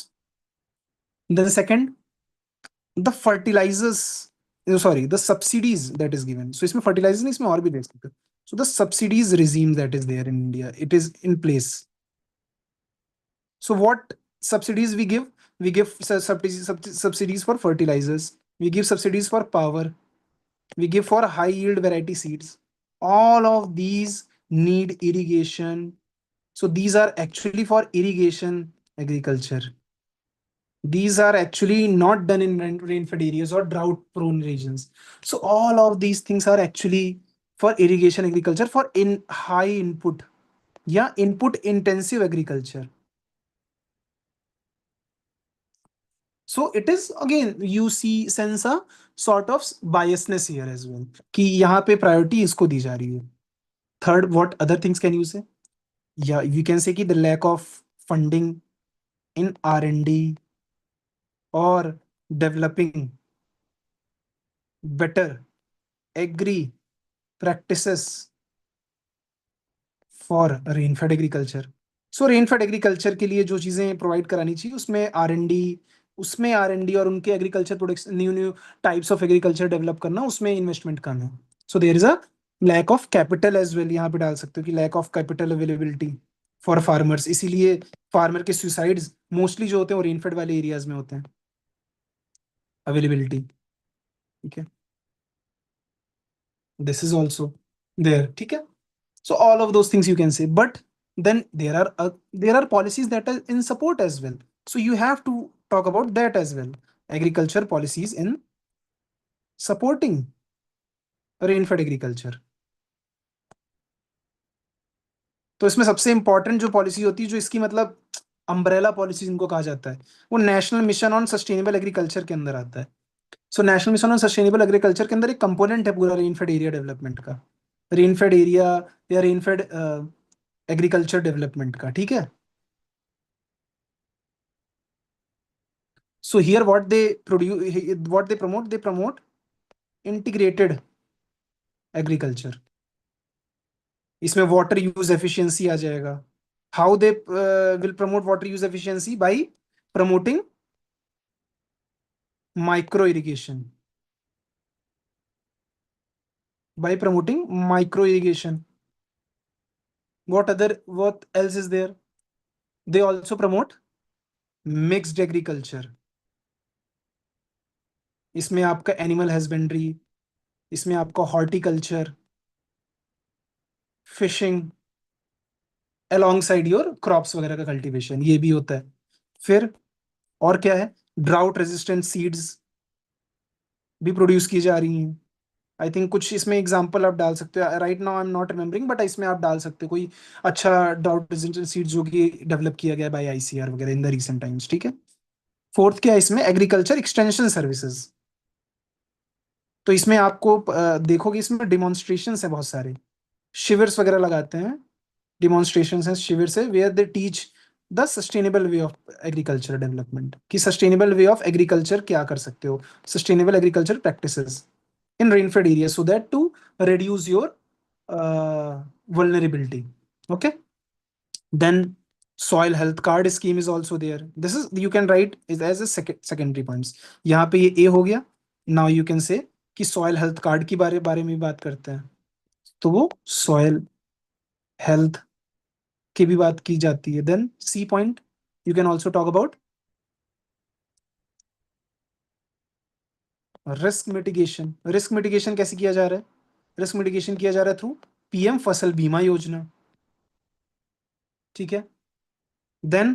Then second, the fertilizers, sorry, the subsidies that is given. So इसमें fertilizers नहीं, इसमें और भी देख सकते हो. So the subsidies regime that is there in India, it is in place. So what subsidies we give? We give subsidies for fertilizers. We give subsidies for power. We give for high yield variety seeds. All of these need irrigation. So these are actually for irrigation agriculture. These are actually not done in rain-fed areas or drought-prone regions. So all of these things are actually for irrigation agriculture, for in high input, yeah, input intensive agriculture. So it is again you see sense a sort of biasness here as well कि यहाँ पे priority इसको दी जा रही है. Third, what other things can you say? Yeah, you can say कि the lack of funding in R&D or developing better agri practices for rain-fed agriculture. So rain-fed agriculture के लिए जो चीजें प्रोवाइड करानी चाहिए उसमें R&D और उनके agriculture products new new types of agriculture develop करना, उसमें इन्वेस्टमेंट कम है. So there is a lack of capital as well. यहाँ पे डाल सकते हो कि lack of capital availability for farmers. इसीलिए फार्मर के सुसाइड्स मोस्टली जो होते हैं वो रेनफेड वाले एरियाज में होते हैं. अवेलेबिलिटी. ठीक है. This is also there. ठीक है? So all of those things you can say, but then there are policies that are in support as well. So you have to talk about that as well. Agriculture policies in supporting rain-fed agriculture. तो इसमें सबसे important जो policy होती है, जो इसकी मतलब umbrella policy इनको कहा जाता है, वो national mission on sustainable agriculture के अंदर आता है. So national mission on sustainable agriculture के अंदर एक कंपोनेंट है पूरा रेनफेड एरिया डेवलपमेंट का, रेनफेड एरिया या रेनफेड एग्रीकल्चर डेवलपमेंट का. ठीक है? So here what they produce, what they promote integrated agriculture. इसमें वाटर यूज एफिशिएंसी आ जाएगा. How they will promote water use efficiency? Bye promoting micro irrigation. By promoting micro irrigation. What else is there? They also promote mixed agriculture. इसमें आपका animal husbandry, इसमें आपका horticulture, fishing, alongside your crops वगैरह का cultivation, ये भी होता है. फिर और क्या है? ड्राउट रेजिस्टेंट सीड्स भी प्रोड्यूस की जा रही हैं. आई थिंक कुछ इसमें एग्जांपल आप डाल सकते हो. Right now I am not remembering, but इसमें आप डाल सकते हो कोई अच्छा ड्राउट रेजिस्टेंट सीड्स जो कि डेवलप किया गया बाय आईसीआर वगैरह इन द रीसेंट टाइम्स. ठीक है? फोर्थ क्या है इसमें? Agriculture extension services. तो इसमें आपको देखोगे इसमें डिमॉन्स्ट्रेशंस है बहुत सारे, शिविर्स वगैरह लगाते हैं, डिमॉन्स्ट्रेशंस हैं शिविर से, where they teach the sustainable way of agriculture development, कि सस्टेनेबल वे ऑफ एग्रीकल्चर क्या कर सकते हो, sustainable agriculture practices in rainfed areas, so that to reduce your vulnerability. Okay? Then soil health card scheme is also there. This is, you can write it as a secondary points. यहाँ पे ये A हो गया. Now you can say कि soil health card की बारे में बात करते हैं, तो वो soil health की भी बात की जाती है. Then C point you can also talk about risk mitigation. Risk mitigation कैसे किया जा रहा है? रिस्क मिटिगेशन किया जा रहा है थ्रू पीएम फसल बीमा योजना. ठीक है? देन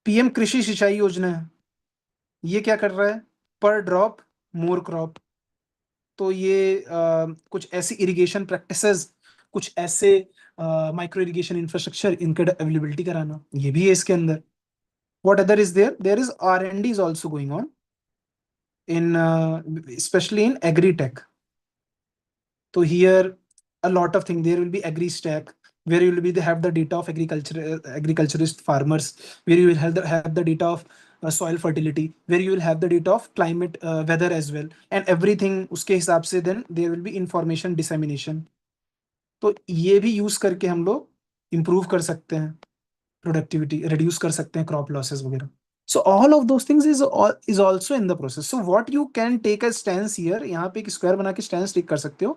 पीएम कृषि सिंचाई योजना है. ये क्या कर रहा है? पर ड्रॉप मोर क्रॉप. तो ये कुछ ऐसी इरिगेशन प्रैक्टिसेस, कुछ ऐसे माइक्रो इरिगेशन इंफ्रास्ट्रक्चर, इनका अवेलेबिलिटी कराना, ये भी है इसके अंदर. What other is there? There is R&D is also going on in especially in agri tech. So here a lot of things, there will be agri stack, where you will be have the data of agriculturist farmers, where you will have the data of soil fertility, where you will have the data of climate weather as well, and everything उसके हिसाब से then there will be information dissemination. तो ये भी use करके हम लोग improve कर सकते हैं प्रोडक्टिविटी, reduce कर सकते हैं crop losses वगैरह. So all of those things is also in the process. So what you can take a stance here, यहाँ पे एक स्क्वायर बना के स्टैंस टेक कर सकते हो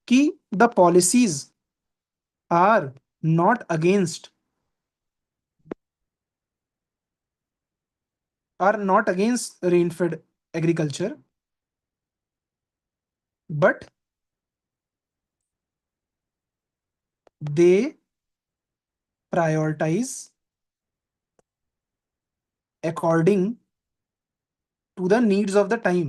कि the policies are not against rain-fed agriculture, but they prioritize according to the needs of the time.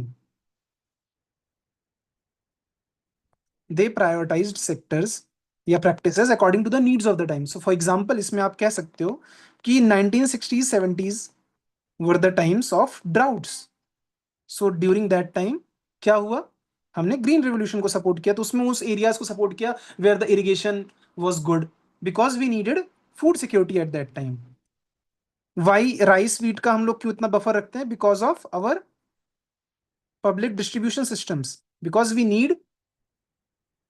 They prioritized sectors या practices according to the needs of the time. So for example, इसमें आप कह सकते हो कि 1960s 70s were the times of droughts. So during that time क्या हुआ? हमने ग्रीन रेवोल्यूशन को सपोर्ट किया, तो उसमें उस एरियाज को सपोर्ट किया where the irrigation was good, because we needed food security at that time. Why rice wheat का हम लोग क्यों इतना बफर रखते हैं? Because of our public distribution systems, because we need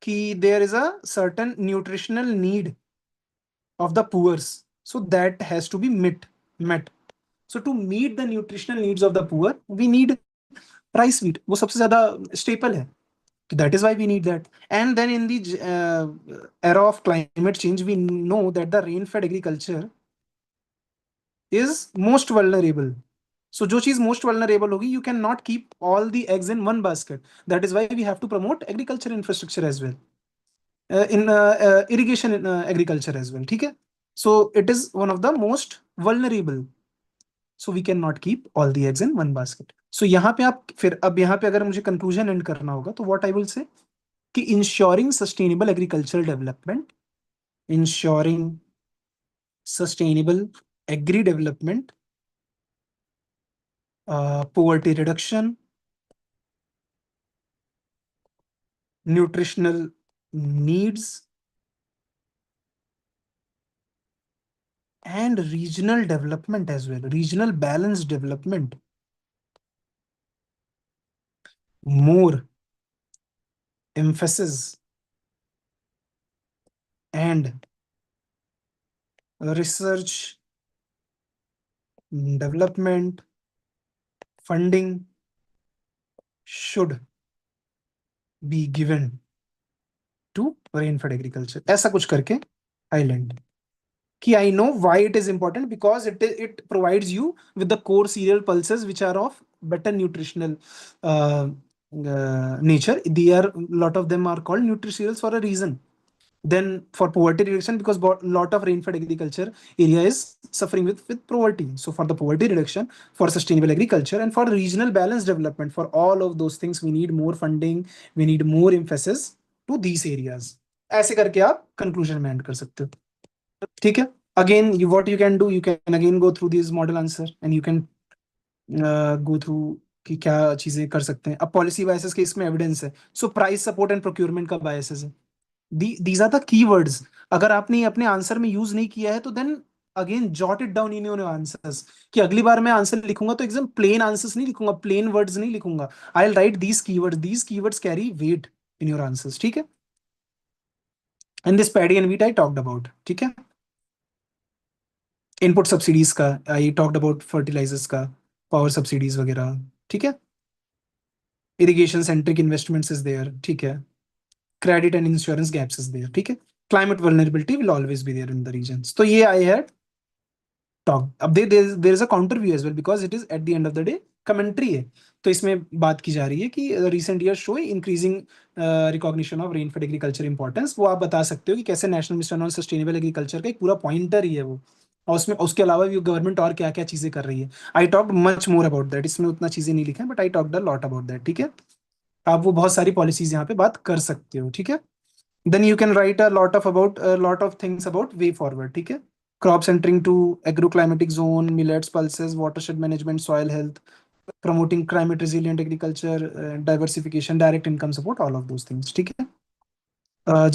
कि there is a certain nutritional need of the poors, so that has to be met. So to meet the nutritional needs of the poor, we need rice wheat. वो सबसे ज्यादा staple है. So that is why we need that. And then in the era of climate change, we know that the rain-fed agriculture is most vulnerable. So जो चीज most vulnerable होगी, you cannot keep all the eggs in one basket. That is why we have to promote agriculture infrastructure as well, in irrigation agriculture as well. ठीक है? So it is one of the most vulnerable. So we cannot keep all the eggs in one basket. So यहाँ पे आप फिर अब यहाँ पे अगर मुझे conclusion end करना होगा तो what I will say कि ensuring sustainable agricultural development, ensuring sustainable agri development, poverty reduction, nutritional needs, and regional development as well, regional balanced development. More emphasis and research development funding should be given to rainfed agriculture. ऐसा कुछ करके island. कि I know why it is important, because it provides you with the core cereal pulses which are of better nutritional nature. They are, lot of them are called nutri-cereals for a reason. Then for poverty reduction, because lot of rain-fed agriculture area is suffering with poverty. So for the poverty reduction, for sustainable agriculture, and for regional balance development, for all of those things, we need more funding, we need more emphasis to these areas. ऐसे करके आप conclusion में end कर सकते हो. ठीक है? Again, what you can do, you can again go through these model answer and you can go through कि क्या चीजें कर सकते हैं. अब पॉलिसी बायसेस के इसमें एविडेंस है. So price support and procurement का बायसेस है. These are the keywords. अगर आपने अपने आंसर में यूज नहीं किया है तो then again jot it down in your answers, कि अगली बार मैं आंसर लिखूंगा तो एकदम प्लेन आंसर्स नहीं लिखूंगा, प्लेन वर्ड्स नहीं लिखूंगा. I will write these keywords carry weight in your answers. ठीक है? And this paddy and wheat I talked about. ठीक है? इनपुट सब्सिडीज का आई टॉक्ड अबाउट, फर्टिलाइजर्स का, पावर सब्सिडीज वगैरह. ठीक है? Irrigation centric investments is there. ठीक है? Credit and insurance gaps is there. ठीक है? Climate vulnerability will always be there in the regions. तो ये आई हैड टॉक. अब there is a counter view as well, because it is at the end of the day commentary है. तो इसमें बात की जा रही है कि recent year show increasing recognition of rain fed agriculture importance. वो आप बता सकते हो कि कैसे national mission on sustainable agriculture का एक पूरा पॉइंटर ही है वो, और उसमें उसके अलावा भी गवर्नमेंट और क्या क्या चीजें कर रही है. I talked much more about that. इसमें उतना चीजें नहीं लिखा है, but I talked a lot about that. ठीक है? आप वो बहुत सारी पॉलिसीज यहाँ पे बात कर सकते हो. ठीक है? then you can write a lot of about a lot of things about way forward. ठीक है? Crops entering to agroclimatic zone, millets, pulses, watershed management, soil health, promoting climate resilient agriculture, diversification, direct income support, all of those things. ठीक है?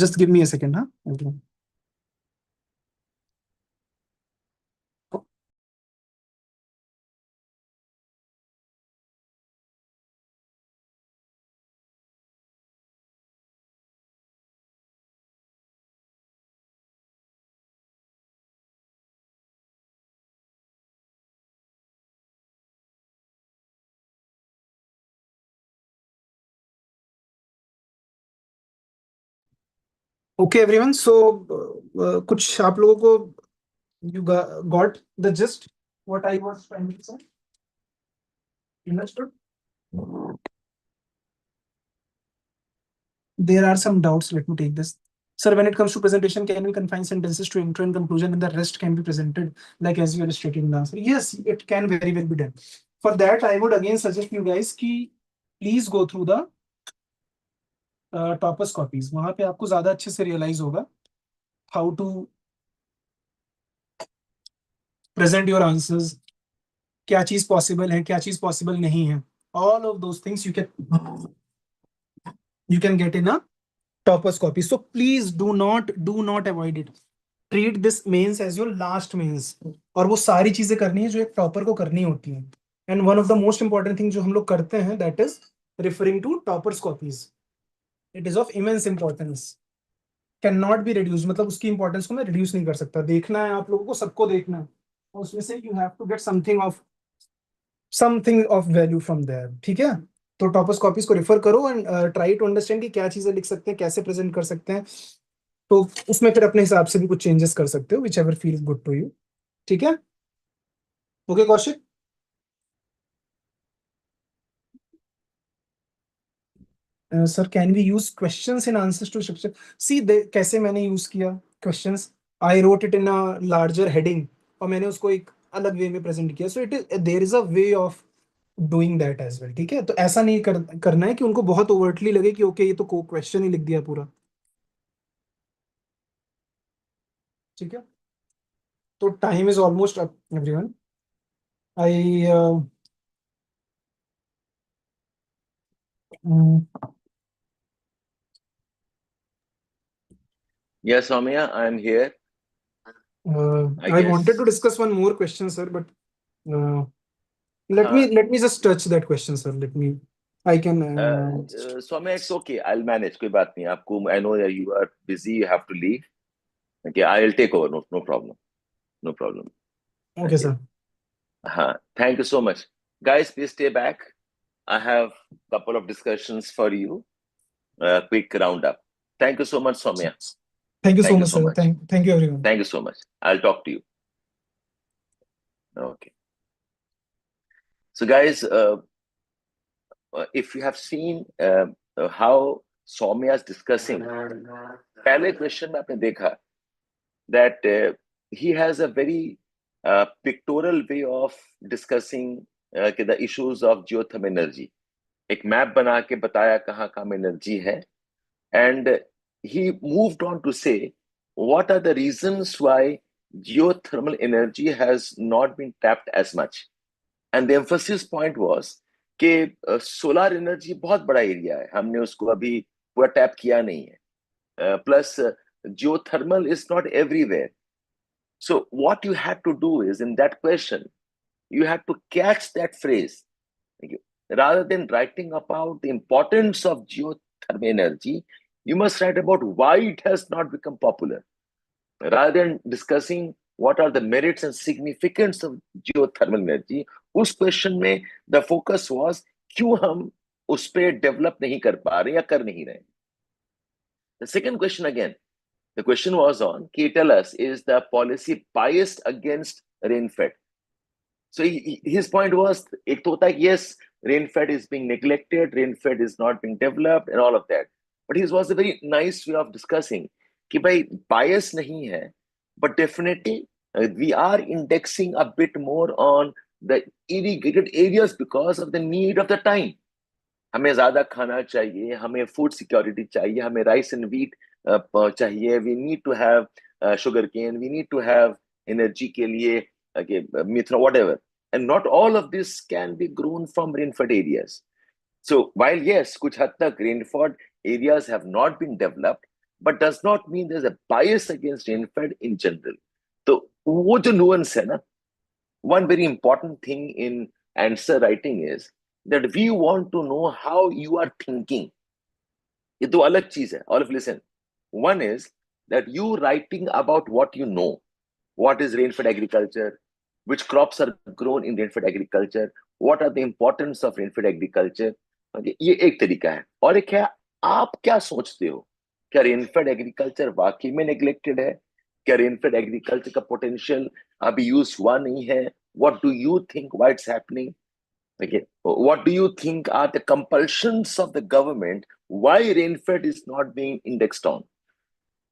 Just give me a second, huh? Okay. Okay, everyone. So कुछ आप लोगों को you got the gist what I was trying to say? Understood? There are some doubts. Let me take this. Sir, when it comes to presentation, can we confine sentences to intro and conclusion, and the rest can be presented like as you illustrated in the answer? Yes, it can very well be done. For that, I would again suggest you guys कि please go through the toppers copies. वहां पे आपको ज्यादा अच्छे से realise होगा how to present your answers, क्या चीज पॉसिबल है, क्या चीज पॉसिबल नहीं है. All of those things you can get in a toppers copy. So please do not avoid it. Treat this mains as your last mains. और वो सारी चीजें करनी है जो एक टॉपर को करनी होती है. And one of the most important thing जो हम लोग करते हैं, that is referring to toppers copies. It is of immense importance, can not be reduce. मतलब उसकी इंपॉर्टेंस को मैं रिड्यूस नहीं कर सकता. देखना है आप लोगों को, सबको देखना है, और उसमें से you have to get something of value from there. ठीक है? तो टॉपर्स कॉपीज को रेफर करो एंड ट्राई टू अंडरस्टैंड कि क्या चीजें लिख सकते हैं, कैसे प्रेजेंट कर सकते हैं. तो उसमें फिर अपने हिसाब से भी कुछ चेंजेस कर सकते हो, which ever feel good to you. ठीक है? Okay Kaushik. Sir, can we use questions in answers to structure? See, कैसे मैंने use किया questions? I wrote it in a larger heading और मैंने उसको एक अलग वे में present किया. So there is a way of doing that as well. ठीक है, तो ऐसा नहीं करना है कि उनको बहुत overtly लगे कि okay ये तो question ही लिख दिया पूरा. ठीक है, तो time is almost up, everyone. I
Yes, Soumya, I'm here.
I wanted to discuss one more question, sir, but let me just touch that question, sir. I can.
Soumya, it's okay. I'll manage. कोई बात नहीं. आपको, I know that you are busy. You have to leave. Okay, I'll take over. No problem. No problem.
Okay, sir.
Thank you so much, guys. Please stay back. I have a couple of discussions for you. Quick roundup. Thank you so much, Soumya.
Thank you so much, sir. Thank you, everyone.
Thank you so much. I'll talk to you. Okay. So, guys, if you have seen how Soumya is discussing, पहले question में आपने देखा that he has a very pictorial way of discussing the issues of geothermal energy. एक map बना के बताया कहाँ कहाँ में एनर्जी है, and he moved on to say what are the reasons why geothermal energy has not been tapped as much. And the emphasis point was कि solar energy बहुत बड़ा एरिया है, हमने उसको अभी पूरा टैप किया नहीं है, plus geothermal is not everywhere. So what you had to do is, in that question, you had to catch that phrase. Rather than writing about the importance of geothermal energy, you must write about why it has not become popular. Rather than discussing what are the merits and significance of geothermal energy, उस question में the focus was क्यों हम उस पे develop नहीं कर पा रहे या कर नहीं रहे. The second question again, the question was on, tell us, is the policy biased against rain-fed? So his point was, एक तो होता है, yes, rain-fed is being neglected, rain-fed is not being developed, and all of that. But his was a very nice way of discussing कि भाई bias नहीं है, but definitely we are indexing a bit more on the irrigated areas because of the need of the time. हमें ज्यादा खाना चाहिए, हमें food security चाहिए, हमें राइस एंड व्हीट चाहिए, we need to have sugar cane, we need to have energy के लिए, methanol, whatever. And not all of this can be grown from rain-fed areas. So while yes, कुछ हद तक rain-fed areas have not been developed, but does not mean there's a bias against rain-fed in general. तो वो जो nuance है ना, one very important thing in answer writing is that we want to know how you are thinking. ये दो अलग चीज है. All of listen. One is that you writing about what you know. What is rain-fed agriculture? Which crops are grown in rain-fed agriculture? What are the importance of rain-fed agriculture? Okay, ये एक तरीका है. और एक है, आप क्या सोचते हो? क्या rain-fed agriculture वाकई में neglected है? क्या rain-fed agriculture का potential अभी यूज हुआ नहीं है? What do you think? Why it's happening? Okay, what do you think are the compulsions of the government? Why rain-fed is not being indexed on?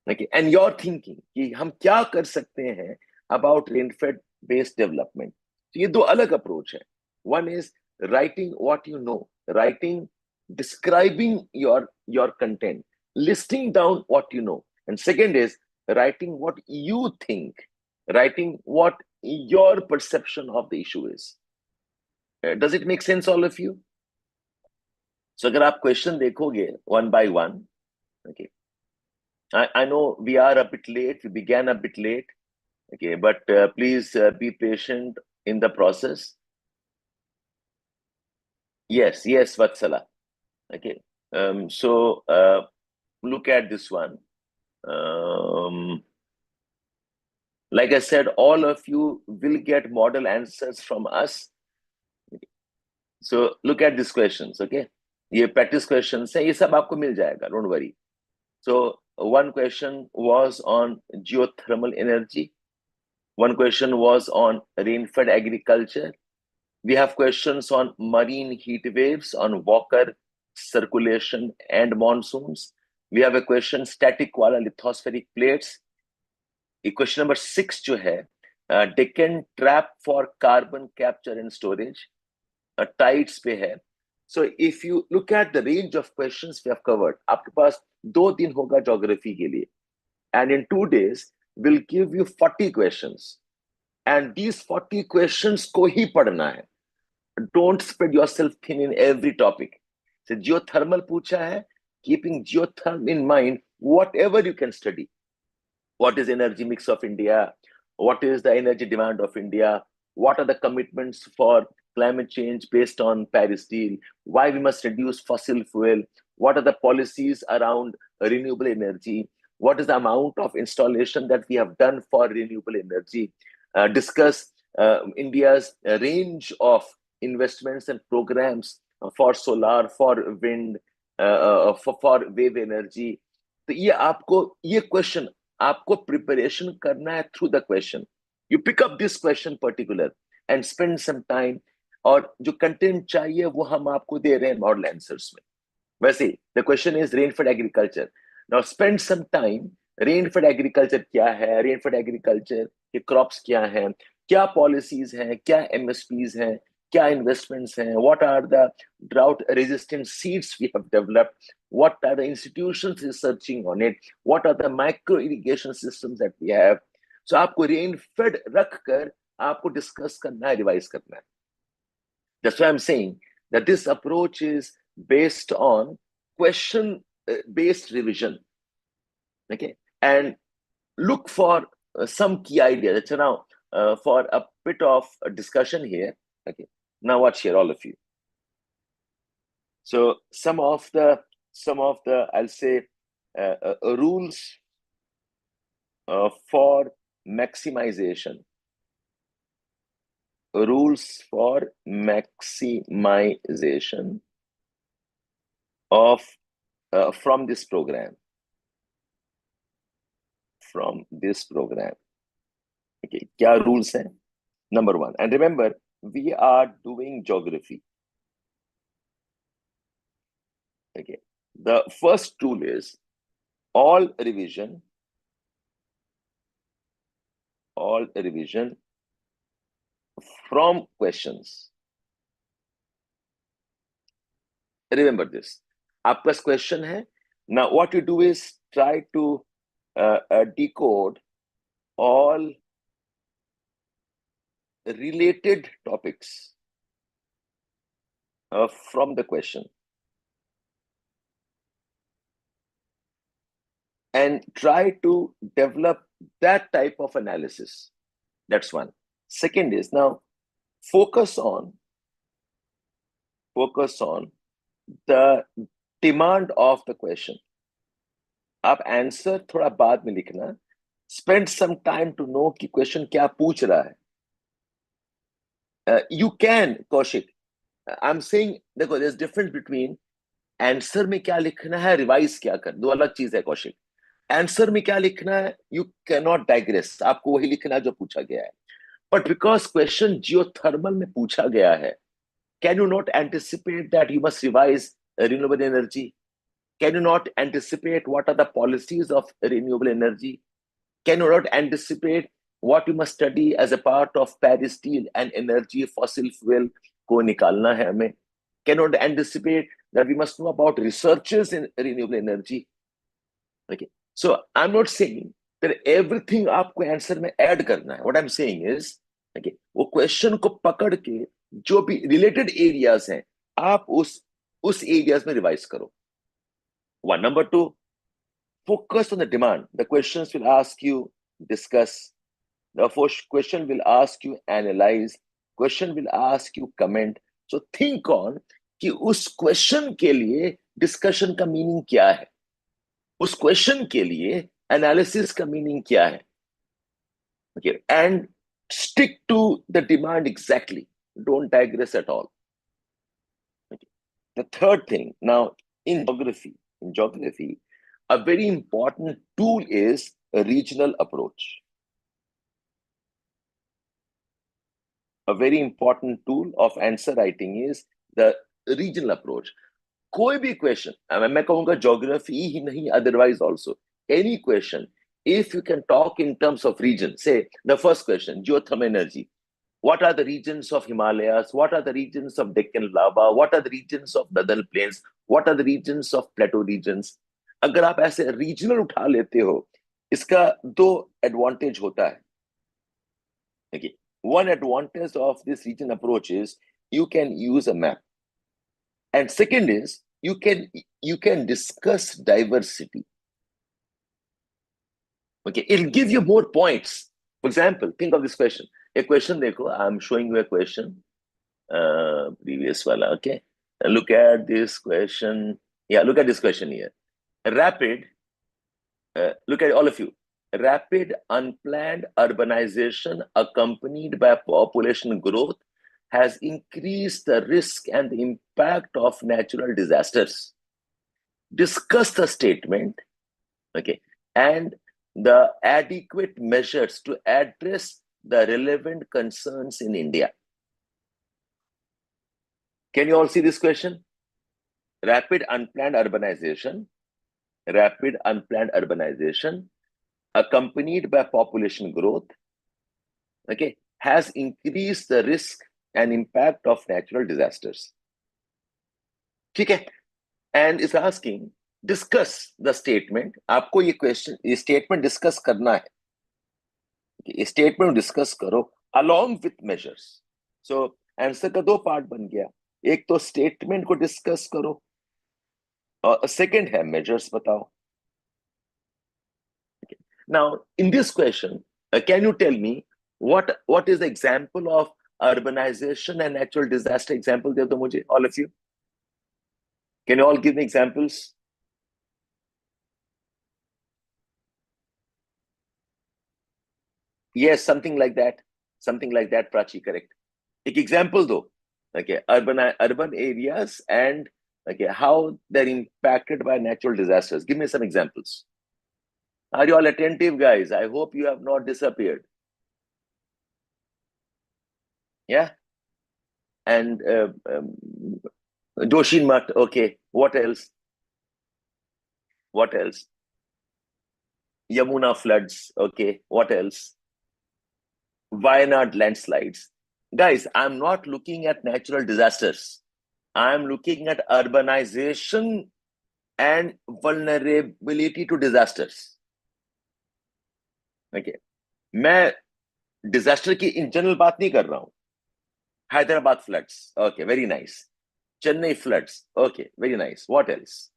Okay, and you're thinking कि हम क्या कर सकते हैं about rain-fed based development. तो ये दो अलग approach है. One is writing what you know, writing, describing your content, listing down what you know. And second is writing what you think, writing what your perception of the issue is. Does it make sense, all of you? So अगर आप question देखोगे one by one, okay, I know we are a bit late, we began a bit late, okay, but please be patient in the process. Yes, Vatsala. Okay, so look at this one. Like I said, all of you will get model answers from us. So look at these questions, okay? ये practice questions है, ये सब आपको मिल जाएगा, don't worry. So one question was on geothermal energy. One question was on rain-fed agriculture. We have questions on marine heat waves, on Walker circulation and monsoons. We have a question, static koala lithospheric plates. Question number 6 जो है, Deccan trap for carbon capture and storage, tides पे है. So if you look at the range of questions we have covered, आपके पास 2 दिन होगा geography के लिए, and in 2 days we'll give you 40 questions, and these 40 questions को ही पढ़ना है. Don't spread yourself thin in every topic. So geothermal पूछा है, keeping geothermal in mind, whatever you can study. What is energy mix of India? What is the energy demand of India? What are the commitments for climate change based on Paris deal? Why we must reduce fossil fuel? What are the policies around renewable energy? What is the amount of installation that we have done for renewable energy? Discuss India's range of investments and programs for solar, for wind, for wave energy. तो ये question आपको preparation करना है through the question. You pick up this question particular and spend some time, और जो content चाहिए वो हम आपको दे रहे हैं मॉडल आंसर्स में. वैसे the question is rainfed agriculture. Now spend some time. Rainfed agriculture क्या है, रेनफेड एग्रीकल्चर के क्रॉप्स क्या हैं, क्या पॉलिसीज हैं, क्या एमएसपीज हैं, क्या इन्वेस्टमेंट्स हैं, what are the drought resistant seeds we have developed, what are the institutions researching on it, what are the micro irrigation systems that we have. So आपको रेन फेड रख कर आपको डिस्कस करना है, रिवाइज करना है. That's why I'm saying that this approach is based on question based revision. Okay, and look for some key ideas. That's now for a bit of a discussion here. Okay, now watch here, all of you. So some of the I'll say rules for maximization. Rules for maximization of from this program. From this program. Okay, क्या rules हैं? Number 1, and remember we are doing geography. Okay, the first rule is all revision from questions. Remember this. आपका question है. Now what you do is try to decode all related topics from the question, and try to develop that type of analysis. That's one. Second is, now focus on the demand of the question. आप answer थोड़ा बाद में लिखना. Spend some time to know कि question क्या पूछ रहा है. You can, Kaushik, I'm saying, देखो, there's difference between आंसर में क्या लिखना है, रिवाइज क्या कर, दो अलग चीज है कौशिक. आंसर में क्या लिखना है, यू कैन नॉट डाइग्रेस, आपको वही लिखना है जो पूछा गया है. बट बिकॉज क्वेश्चन जियोथर्मल में पूछा गया है, can you not anticipate that you must revise renewable energy? Can you not anticipate what are the policies of renewable energy? Can you not anticipate what you must study as a part of Paris deal and energy fossil fuel को निकालना है हमें? Cannot anticipate that we must know about researches in renewable energy. Okay, so I'm not saying that everything आपको answer में add करना है. What I'm saying is, okay, वो question को पकड़ के जो भी रिलेटेड एरियाज हैं आप उस एरियाज में रिवाइज करो. One. Number 2, focus on the demand. The questions will ask you discuss. The first question will ask you analyze. Question will ask you comment. So think on कि उस question के लिए discussion का meaning क्या है, उस question के लिए एनालिसिस का मीनिंग क्या है. Okay, and stick to the demand exactly. Don't digress at all. Okay. The third thing, now in geography, a very important tool is a regional approach. A very important tool of answer writing is the regional approach. कोई भी question, मैं कहूंगा geography ही नहीं, otherwise also any question, if you can talk in terms of region, say the first question, geothermal energy, what are the regions of Himalayas, what are the regions of Deccan lava, what are the regions of Northern plains, what are the regions of plateau regions. अगर आप ऐसे regional उठा लेते हो, इसका दो advantage होता है. Okay. One advantage of this region approach is you can use a map, and second is you can discuss diversity. Okay, it'll give you more points. For example, think of this question. A question, देखो, I'm showing you a question. Previous wala, okay. Look at this question. Yeah, look at this question here. Rapid, look at all of you. Rapid unplanned urbanization accompanied by population growth has increased the risk and the impact of natural disasters. Discuss the statement, okay, and the adequate measures to address the relevant concerns in India. Can you all see this question? Rapid unplanned urbanization accompanied by population growth, okay, has increased the risk and impact of natural disasters. Okay, and it's asking discuss the statement. आपको ये question, ये statement discuss करना है. ये statement discuss करो along with measures. So answer का दो part बन गया. एक तो statement को discuss करो, और second है measures बताओ. Okay. Now in this question, can you tell me what is the example of urbanization and natural disaster example दे दो मुझे, all of you. Can you all give me examples? Yes, something like that, Prachi, correct. Ek example do. Okay, urban areas and okay, how they're impacted by natural disasters. Give me some examples. Are you all attentive, guys? I hope you have not disappeared. Yeah. And Joshinmat, okay. What else? Yamuna floods, okay. What else? Wayanad landslides. Guys, I'm not looking at natural disasters. I'm looking at urbanization and vulnerability to disasters. Okay. मैं disaster की in general बात नहीं कर रहा हूं. Hyderabad floods. Okay, very nice. Chennai floods. Okay, very nice. What else?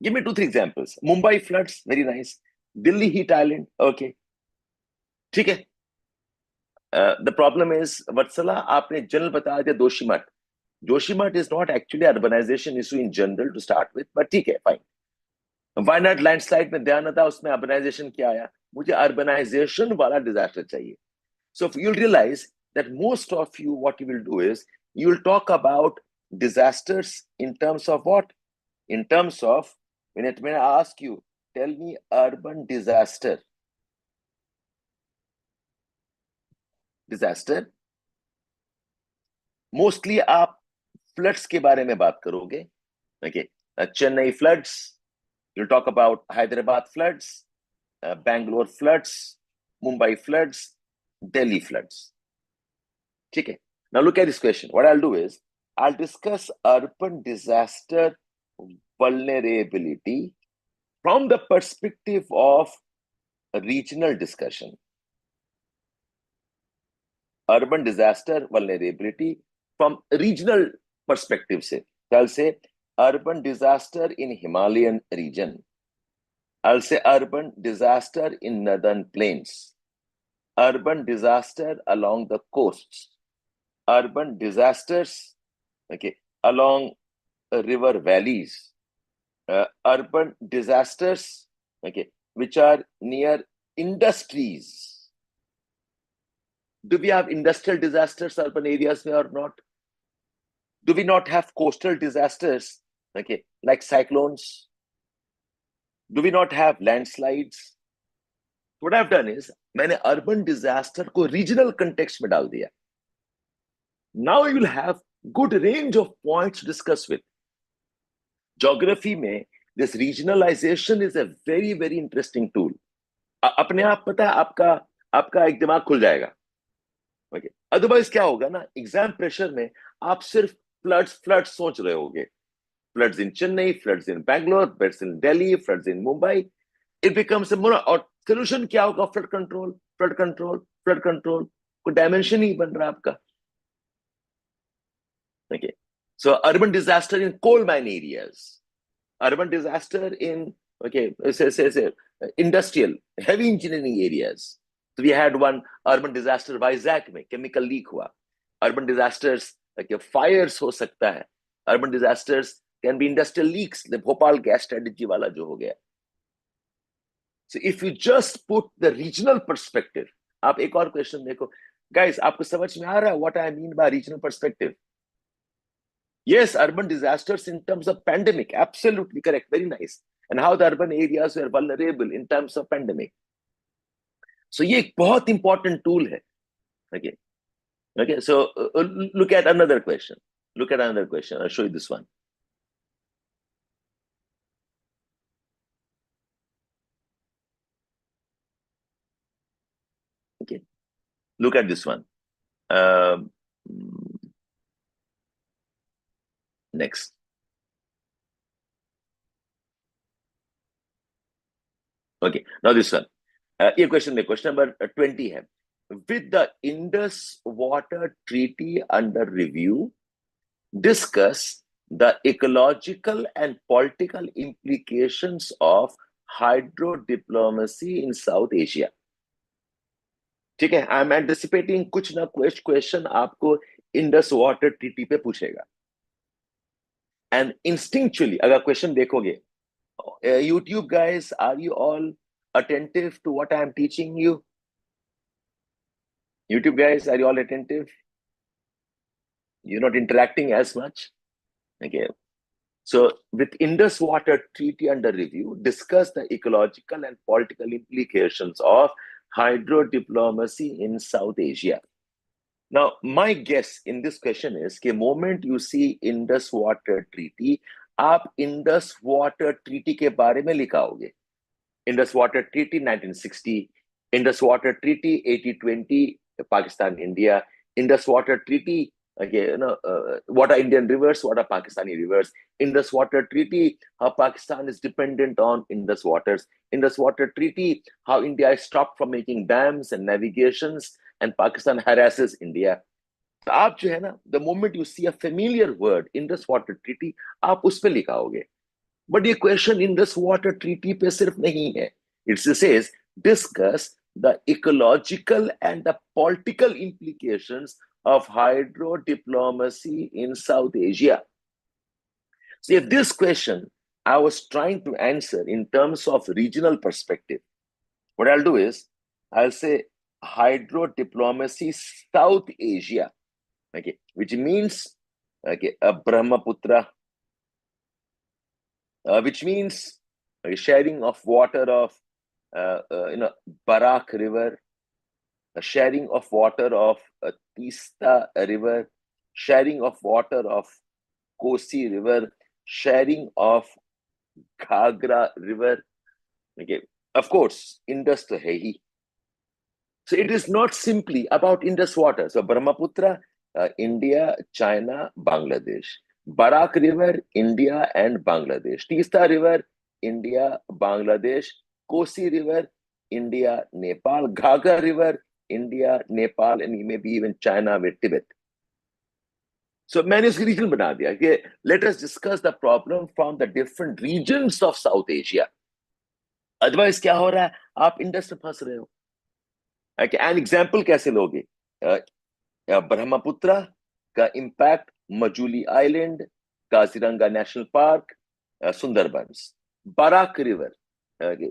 Give me 2-3 examples. Mumbai floods. Very nice. Delhi heat island. Okay. ठीक है. The problem is, Vatsala, आपने general बता दिया Joshimat. Joshimat is not actually urbanization issue in general to start with, but ठीक है, fine. Wayanad landslide में ध्यान था, उसमें urbanization क्या आया? मुझे urbanization वाला disaster चाहिए. So you'll realize that most of you, what you will do is, you will talk about disasters in terms of what? In terms of, when I ask you, tell me urban disaster. Mostly आप floods के बारे में बात करोगे. Okay, Chennai floods, you'll talk about Hyderabad floods, Bangalore floods, Mumbai floods, Delhi floods. Okay. Now look at this question. What I'll do is, I'll discuss urban disaster vulnerability from the perspective of a regional discussion. Urban disaster vulnerability from regional perspective से. So I'll say urban disaster in Himalayan region. I'll say urban disaster in northern plains. Urban disaster along the coasts. Urban disasters, okay, along river valleys. Urban disasters, okay, which are near industries. Do we have industrial disasters urban areas or not? Do we not have coastal disasters, okay, like cyclones? Do we not have landslides? What I've done is, मैंने urban disaster को regional context में डाल दिया. Now you will have good range of points to discuss with. Geography में this regionalization is a very very interesting tool. अपने आप पता है आपका एक दिमाग खुल जाएगा. ओके, अदरवाइज क्या होगा ना, एग्जाम प्रेशर में आप सिर्फ फ्लड्स सोच रहे होगे. Floods in Chennai, floods in Bangalore, floods in Delhi, floods in Mumbai. It becomes a more, और सोल्यूशन क्या होगा? Flood control, flood control, flood control. कोई डायमेंशन ही बन रहा आपका. Okay, so urban disaster in coal mine areas, urban disaster in, okay, say industrial heavy engineering areas. So we had one urban disaster Vizag में chemical leak हुआ. Urban disasters, okay, fires हो सकता है. Urban disasters can be industrial leaks, the Bhopal gas strategy वाला जो हो गया. So if you just put the regional perspective, आप एक और क्वेश्चन देखो guys, आपको समझ में आ रहा है what I mean by regional perspective? Yes, urban disasters in terms of pandemic, absolutely correct, very nice. And how the urban areas were vulnerable in terms of pandemic. So ये एक बहुत important tool है. Okay, okay. So look at another question. Look at another question. I'll show you this one. Okay, look at this one. Next. Okay, now this one. ये question number 20 है. With the Indus Water Treaty under review, discuss the ecological and political implications of hydro diplomacy in South Asia. ठीक है, I am anticipating कुछ ना कुछ question आपको Indus water treaty पे पूछेगा. एंड इंस्टिंक्चुअली अगर क्वेश्चन देखोगे, YouTube guys, are you all attentive to what I am teaching you? YouTube guys, are you all attentive? You're not interacting as much. Okay. So with Indus Water Treaty under review, discuss the ecological and political implications of hydro diplomacy in South Asia. Now, my guess in this question is the moment you see Indus Water Treaty, आप Indus Water Treaty के बारे में लिखाओगे. Indus Water Treaty 1960, Indus Water Treaty 80-20, Pakistan, India, Indus Water Treaty, okay, what are Indian rivers, what are Pakistani rivers, Indus Water Treaty, how Pakistan is dependent on Indus waters, Indus Water Treaty, how India is stopped from making dams and navigations, and Pakistan harasses India. तो आप जो है ना, the moment you see a familiar word, Indus Water Treaty, आप उस पे लिखाओगे. But the question in this water treaty पे सिर्फ नहीं है. It says discuss the ecological and the political implications of hydro diplomacy in South Asia. So if this question I was trying to answer in terms of regional perspective, what I'll do is I'll say hydro diplomacy South Asia, okay, which means okay, Brahmaputra, which means sharing of water of Barak River, sharing of water of Tista River, sharing of water of Kosi River, sharing of Ghagra River. Okay, of course, Indus to hai hi. So it is not simply about Indus water. So Brahmaputra, India, China, Bangladesh. Barak River, India and Bangladesh. Tista River, India, Bangladesh. Kosi River, India, Nepal. Ghagra River, India, Nepal, and maybe even China with Tibet. So मैंने उसकी region बना दिया कि let us discuss the problem from the different regions of South Asia. Otherwise क्या हो रहा है? आप इंडस में फंस रहे हो. An example कैसे लोगे? ब्रह्मपुत्र का impact Majuli Island, Kaziranga National Park, Sundarbans. Barak River,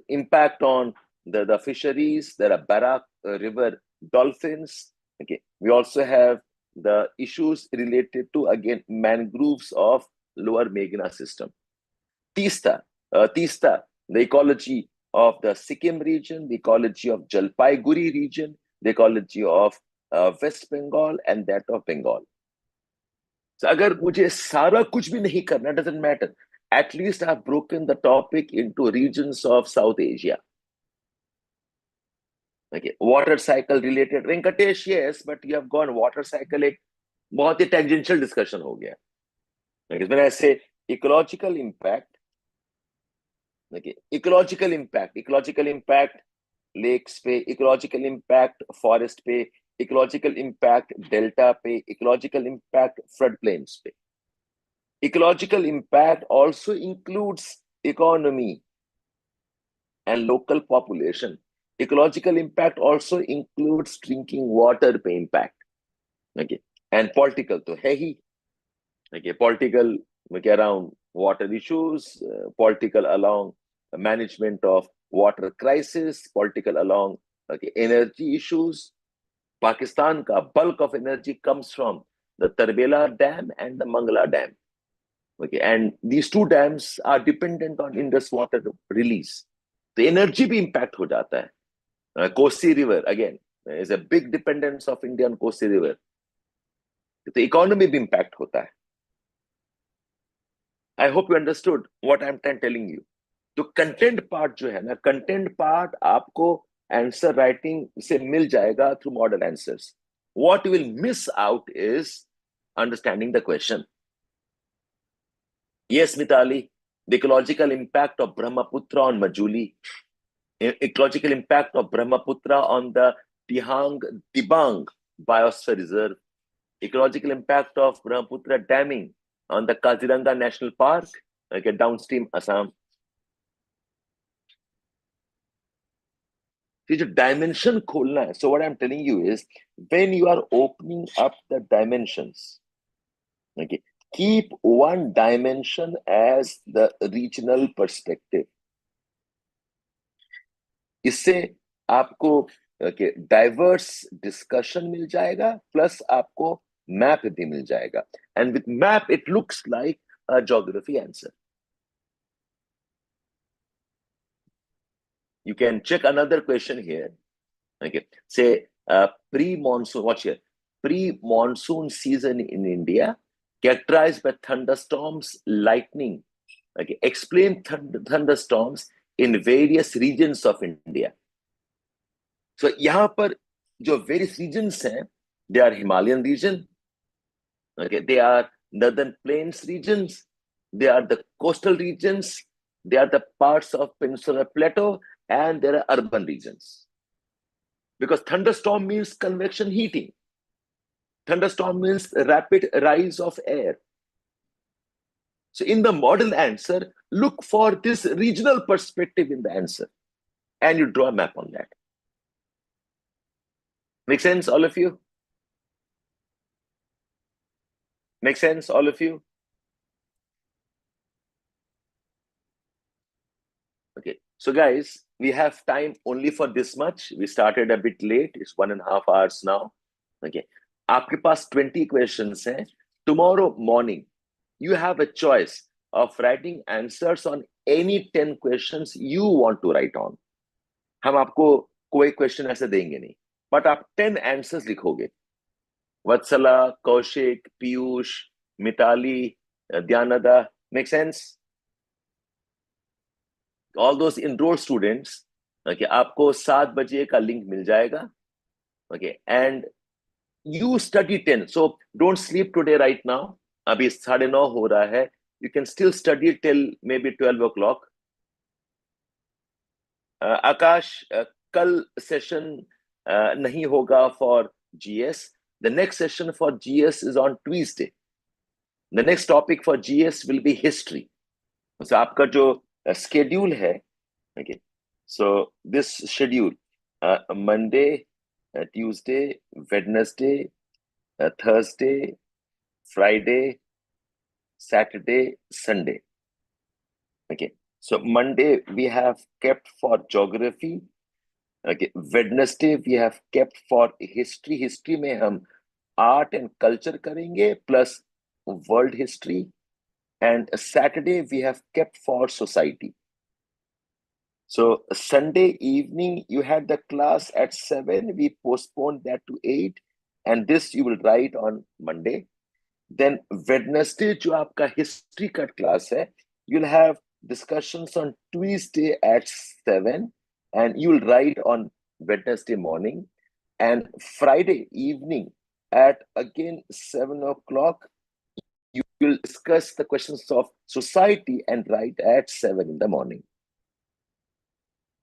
impact on the fisheries. There are Barak River dolphins. Okay, we also have the issues related to again mangroves of Lower Meghna system. Tista, the ecology of the Sikkim region, the ecology of Jalpaiguri region, the ecology of West Bengal and that of Bengal. So अगर मुझे सारा कुछ भी नहीं करना, doesn't matter. at least I've broken the topic into regions of South Asia. Okay, water cycle related. Venkatesh, yes, but you have gone water cycle. एक बहुत ही tangential discussion हो गया. Because when I say ecological impact, okay, ecological impact lakes पे, ecological impact forest पे, ecological impact delta पे, ecological impact floodplains पे. Ecological impact also includes economy and local population. Ecological impact also includes drinking water पे impact. Okay, and political तो है ही. Okay, political around water issues, political along management of water crisis, political along energy issues. Pakistan ka bulk of energy comes from the Tarbela Dam and the Mangala Dam. Okay, and these two dams are dependent on Indus water release. The energy भी impact हो जाता है. Kosi River again is a big dependence of India on Kosi River. The economy भी impact होता है. I hope you understood what I'm telling you. तो content part जो है ना, कंटेंट पार्ट आपको आंसर राइटिंग से मिल जाएगा through model answers. What you will miss out is understanding the question. Yes, Mitali, the ecological impact of Brahmaputra on Majuli, ecological impact of Brahmaputra on the Dibang Biosphere Reserve, ecological impact of Brahmaputra damming on the Kaziranga National Park, okay, downstream Assam. See, the dimension खोलना है. So what I'm telling you is, when you are opening up the dimensions, okay, keep one dimension as the regional perspective. इससे आपको diverse discussion मिल जाएगा, plus आपको map भी मिल जाएगा. And with map it looks like a geography answer. You can check another question here. Okay, say pre-monsoon. Watch here. Pre-monsoon season in India characterized by thunderstorms, lightning. Okay, explain thunderstorms in various regions of India. So यहाँ पर जो various regions हैं, they are Himalayan region. Okay, they are northern plains regions. They are the coastal regions. They are the parts of peninsular plateau, and there are urban regions. Because thunderstorm means convection heating. Thunderstorm means rapid rise of air. So in the model answer, look for this regional perspective in the answer, and you draw a map on that. Make sense, all of you? Make sense, all of you? Okay, so guys, we have time only for this much. We started a bit late. It's 1.5 hours now. Okay, आपके पास 20 questions हैं. Tomorrow morning, you have a choice of writing answers on any 10 questions you want to write on. हम आपको कोई question ऐसे देंगे नहीं, but आप 10 answers लिखोगे. Vatsala, Kaushik, Piyush, Mitali, Dhyanada. Make sense? All those enrolled students, okay, आपको 7 बजे का link मिल जाएगा. Okay, and you study 10. So don't sleep today right now. अभी 9:30 हो रहा है. You can still study till maybe 12 o'clock. Akash, कल session नहीं होगा for GS. The next session for GS is on Tuesday. The next topic for GS will be history. So आपका जो schedule है, okay. So this schedule, Monday, Tuesday, Wednesday, Thursday, Friday, Saturday, Sunday. Okay. So Monday we have kept for geography. Okay. Wednesday we have kept for history. History में हम art and culture करेंगे plus world history. And Saturday we have kept for society. So Sunday evening you had the class at 7. We postponed that to 8, and this you will write on Monday. Then Wednesday जो आपका history का class है, You'll have discussions on Tuesday at 7, and you'll write on Wednesday morning, and Friday evening at again 7 o'clock, you will discuss the questions of society and write at 7 in the morning.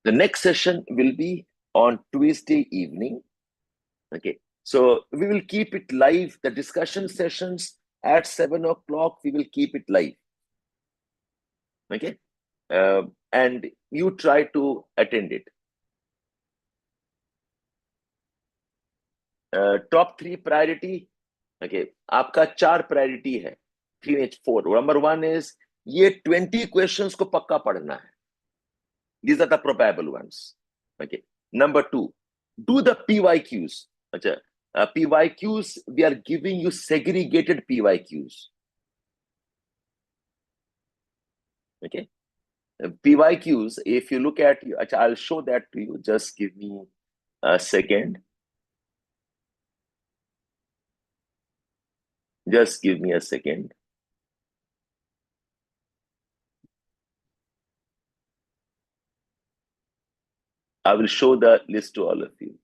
The next session will be on Tuesday evening. Okay, so we will keep it live. The discussion sessions at 7 o'clock, we will keep it live. Okay, and you try to attend it. Top 3 priority. Okay, आपका 4 priority है, 3 4. Number 1 is ये 20 questions को पक्का पढ़ना है. These are the probable ones. Okay. Number 2, do the PYQs. अच्छा, PYQs, we are giving you segregated PYQs. Okay. PYQs, if you look at, I'll show that to you. Just give me a second. Just give me a second. I will show the list to all of you.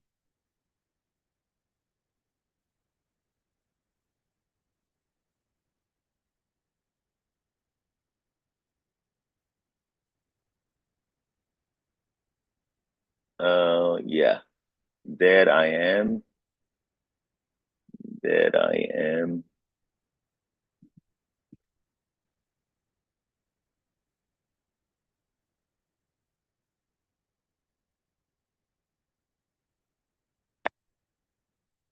Yeah, there I am. There I am.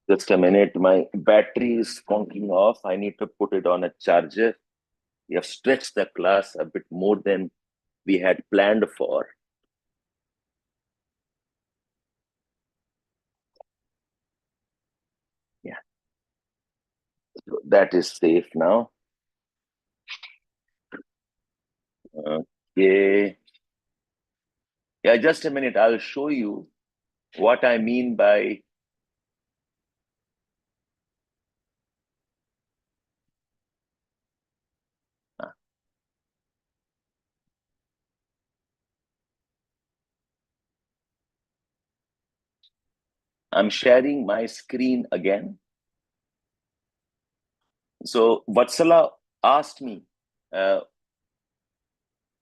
Just a minute, my battery is conking off. I need to put it on a charger. We have stretched the class a bit more than we had planned for. Yeah, so that is safe now. Okay. Yeah, just a minute. I'll show you what I mean by I'm sharing my screen again. So Vatsala asked me,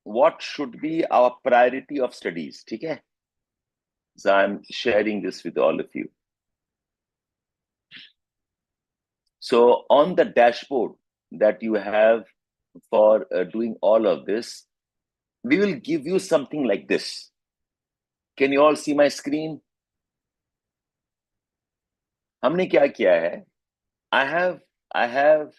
what should be our priority of studies? Okay? So I'm sharing this with all of you. So on the dashboard that you have for doing all of this, we will give you something like this. Can you all see my screen? हमने क्या किया है? I have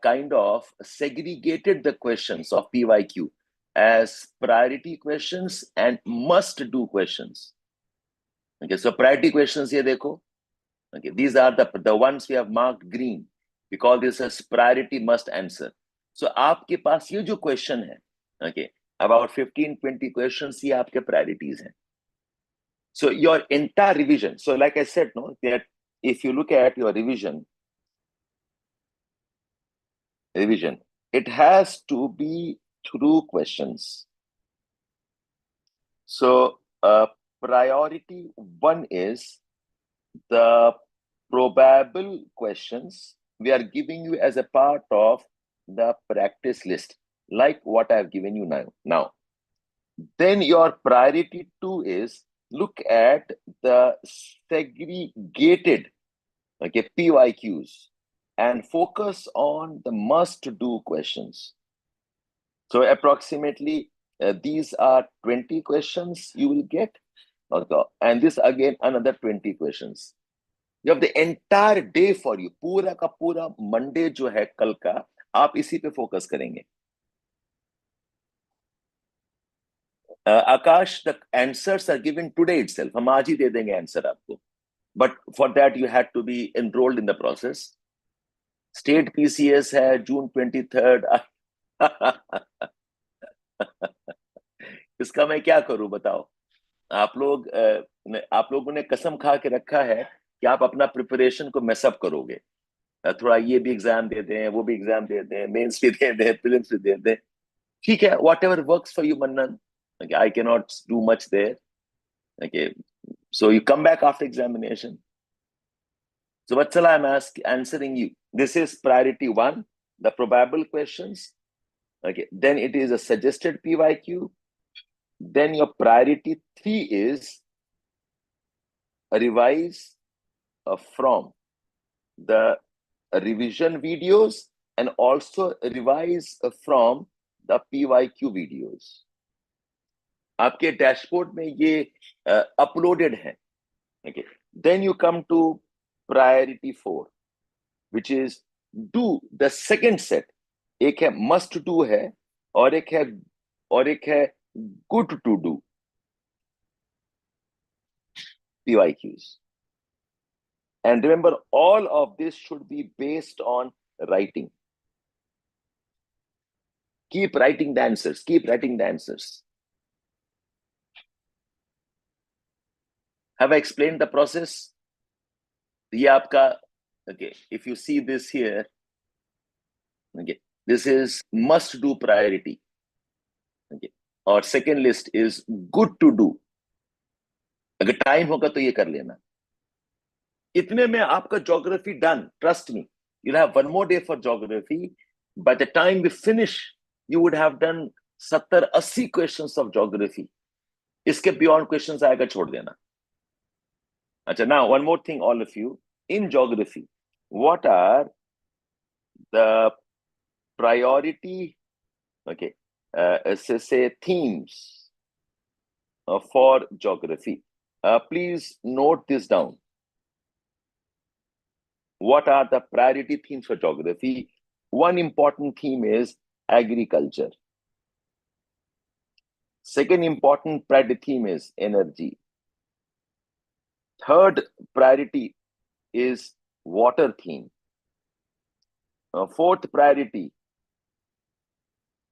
kind of segregated the questions of PYQ as priority questions and must do questions. Okay, so priority questions here देखो. Okay, these are the ones we have marked green. We call this as priority must answer. So आपके पास ये जो question है, okay, about 15-20 questions ये आपके priorities हैं. So your entire revision. So like I said, no, that if you look at your revision, it has to be through questions. So priority 1 is the probable questions we are giving you as a part of the practice list, like what I have given you now. Then your priority 2 is look at the segregated, okay, PYQs and focus on the must-do questions. So approximately these are 20 questions you will get. Okay. And this again, another 20 questions. You have the entire day for you. पूरा का पूरा Monday जो है कल का, आप इसी पे फोकस करेंगे. Akash, the answers are given today itself. हम आज ही दे देंगे answer आपको. But for that you had to be enrolled in the process. State PCS है June 23rd. इसका मैं क्या करूं बताओ? आप लोगों ने कसम खा के रखा है कि आप अपना प्रिपरेशन को मैसअप करोगे. थोड़ा ये भी एग्जाम दे दें, वो भी एग्जाम दे दें, मेंस भी दे दें, प्रीलिम्स भी दे दें. ठीक है, whatever works for you, Mannan. Okay, I cannot do much there. Okay, so you come back after examination. So Vatsala, I'm answering you. This is priority 1, the probable questions. Okay, then it is a suggested PYQ. Then your priority 3 is a revise from the revision videos and also revise from the PYQ videos. आपके dashboard में ये uploaded है. Okay, then you come to priority 4, which is do the second set. एक है must do है और एक है good to do PYQs. And remember, all of this should be based on writing. Keep writing the answers. Keep writing the answers. Have I explained the process? ये आपका, okay, if you see this here, okay, this is must do priority. Okay, और second list is good to do. अगर time होगा तो ये कर लेना. इतने में आपका geography done. Trust me, you'll have one more day for geography. By the time we finish, you would have done 70-80 questions of geography. इसके beyond questions आएगा, छोड़ देना. अच्छा, now one more thing, all of you, in geography, what are the priority, okay, say themes for geography? Please note this down. What are the priority themes for geography? One important theme is agriculture. Second important priority theme is energy. Third priority is water theme. Fourth priority,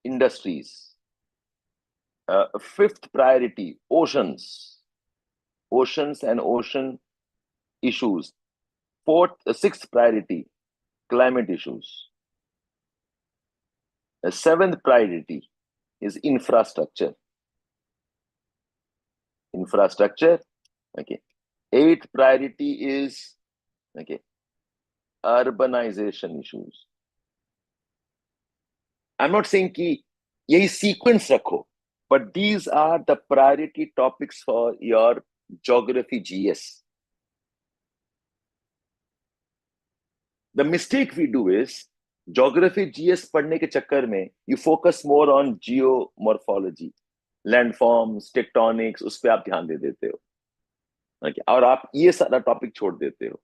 industries. Fifth priority, oceans. Oceans and ocean issues. Sixth priority, climate issues. The seventh priority is infrastructure. Infrastructure, okay. Eighth priority is, okay, urbanization issues. I'm not saying कि यही sequence रखो, but these are the priority topics for your geography GS. The mistake we do is geography GS पढ़ने के चक्कर में you focus more on geomorphology, landforms, tectonics, उस पे आप ध्यान दे देते हो. Okay, और आप ये सारा टॉपिक छोड़ देते हो.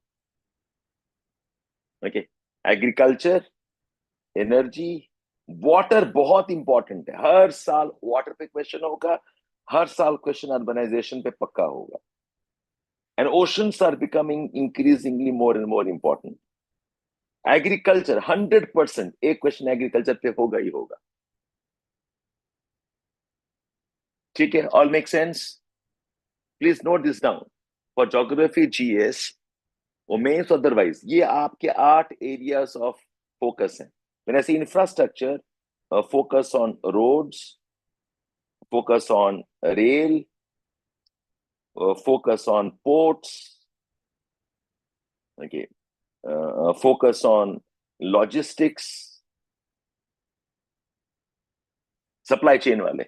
Okay, agriculture, energy, वाटर बहुत इंपॉर्टेंट है. हर साल वाटर पे क्वेश्चन होगा, हर साल क्वेश्चन अर्बनाइजेशन पे पक्का होगा. And oceans are becoming increasingly more and more important. Agriculture 100% एक क्वेश्चन एग्रीकल्चर पे होगा ही होगा. ठीक है, all make sense? Please note this down for geography GS और मेंस. अदरवाइज ये आपके 8 एरियाज ऑफ फोकस हैं. When I say infrastructure, focus on roads, focus on rail, focus on ports, okay, focus on logistics, supply chain wale.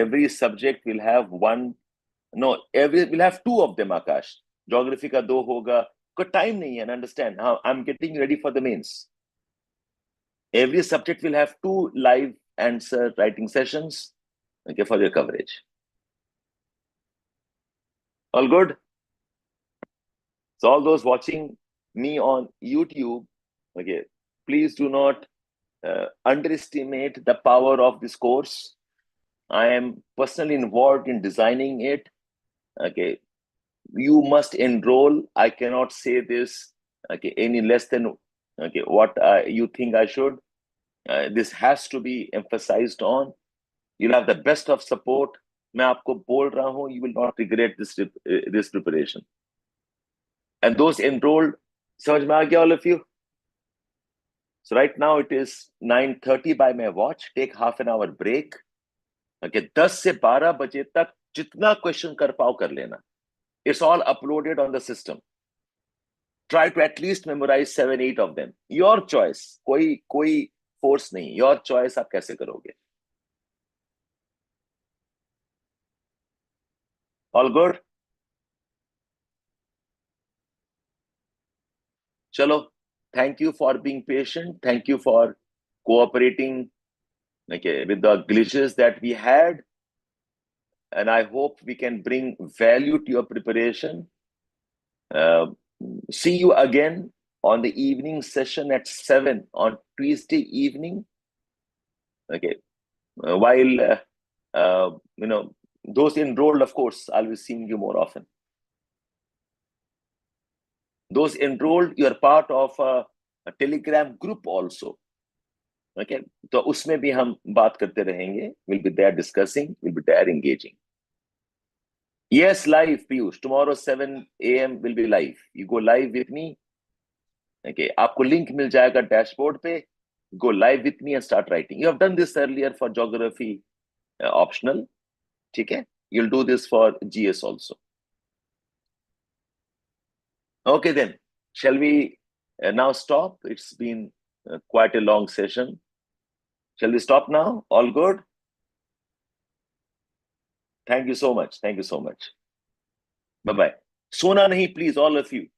Every subject will have will have 2 of them, Akash. Geography का 2 होगा. कोई time नहीं है. Understand how I'm getting ready for the mains. Every subject will have 2 live answer writing sessions, okay, for your coverage. All good? So all those watching me on YouTube, okay, please do not underestimate the power of this course. I am personally involved in designing it. Okay, you must enroll. I cannot say this, okay, any less than, okay, what you think I should. This has to be emphasized on. You'll have the best of support. मैं आपको बोल रहा हूँ, you will not regret this preparation. And those enrolled, समझ में आ गया all of you? So right now it is 9:30 by my watch. Take half an hour break. Okay, 10 से 12 बजे तक जितना क्वेश्चन कर पाओ कर लेना. It's all uploaded on the system. Try to at least memorize 7-8 of them. Your choice. कोई force नहीं. Your choice आप कैसे करोगे. All good? Chalo. Thank you for being patient. Thank you for cooperating, okay, with the glitches that we had. And I hope we can bring value to your preparation. See you again on the evening session at 7 on Tuesday evening. Okay. While, those enrolled, of course, I'll be seeing you more often. Those enrolled, you're part of a Telegram group also. Okay. तो उसमें भी हम बात करते रहेंगे. We'll be there discussing. We'll be there engaging. Yes, live, Piyush. Tomorrow 7 a.m. will be live. You go live with me. Okay. आपको link मिल जाएगा dashboard पे. Go live with me and start writing. You have done this earlier for geography optional. Okay. You'll do this for GS also. Okay then. Shall we now stop? It's been quite a long session. Shall we stop now? All good? Thank you so much. Thank you so much. Bye-bye. Sona nahi, please, all of you.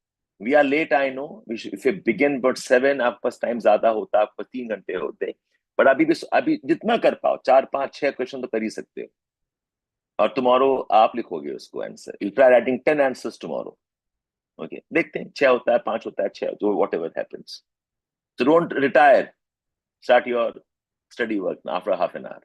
We are late, I know. If we begin but 7, आपके पास time ज्यादा होता, आपके पास 3 घंटे होते. But अभी जितना कर पाओ, 4, 5, 6 क्वेश्चन तो कर ही सकते हो. और tomorrow आप लिखोगे उसको answer. You'll try writing 10 answers tomorrow. Okay. देखते हैं 6 होता है, 5 होता है, 6, so whatever happens. So don't retire. Start your study work after half an hour.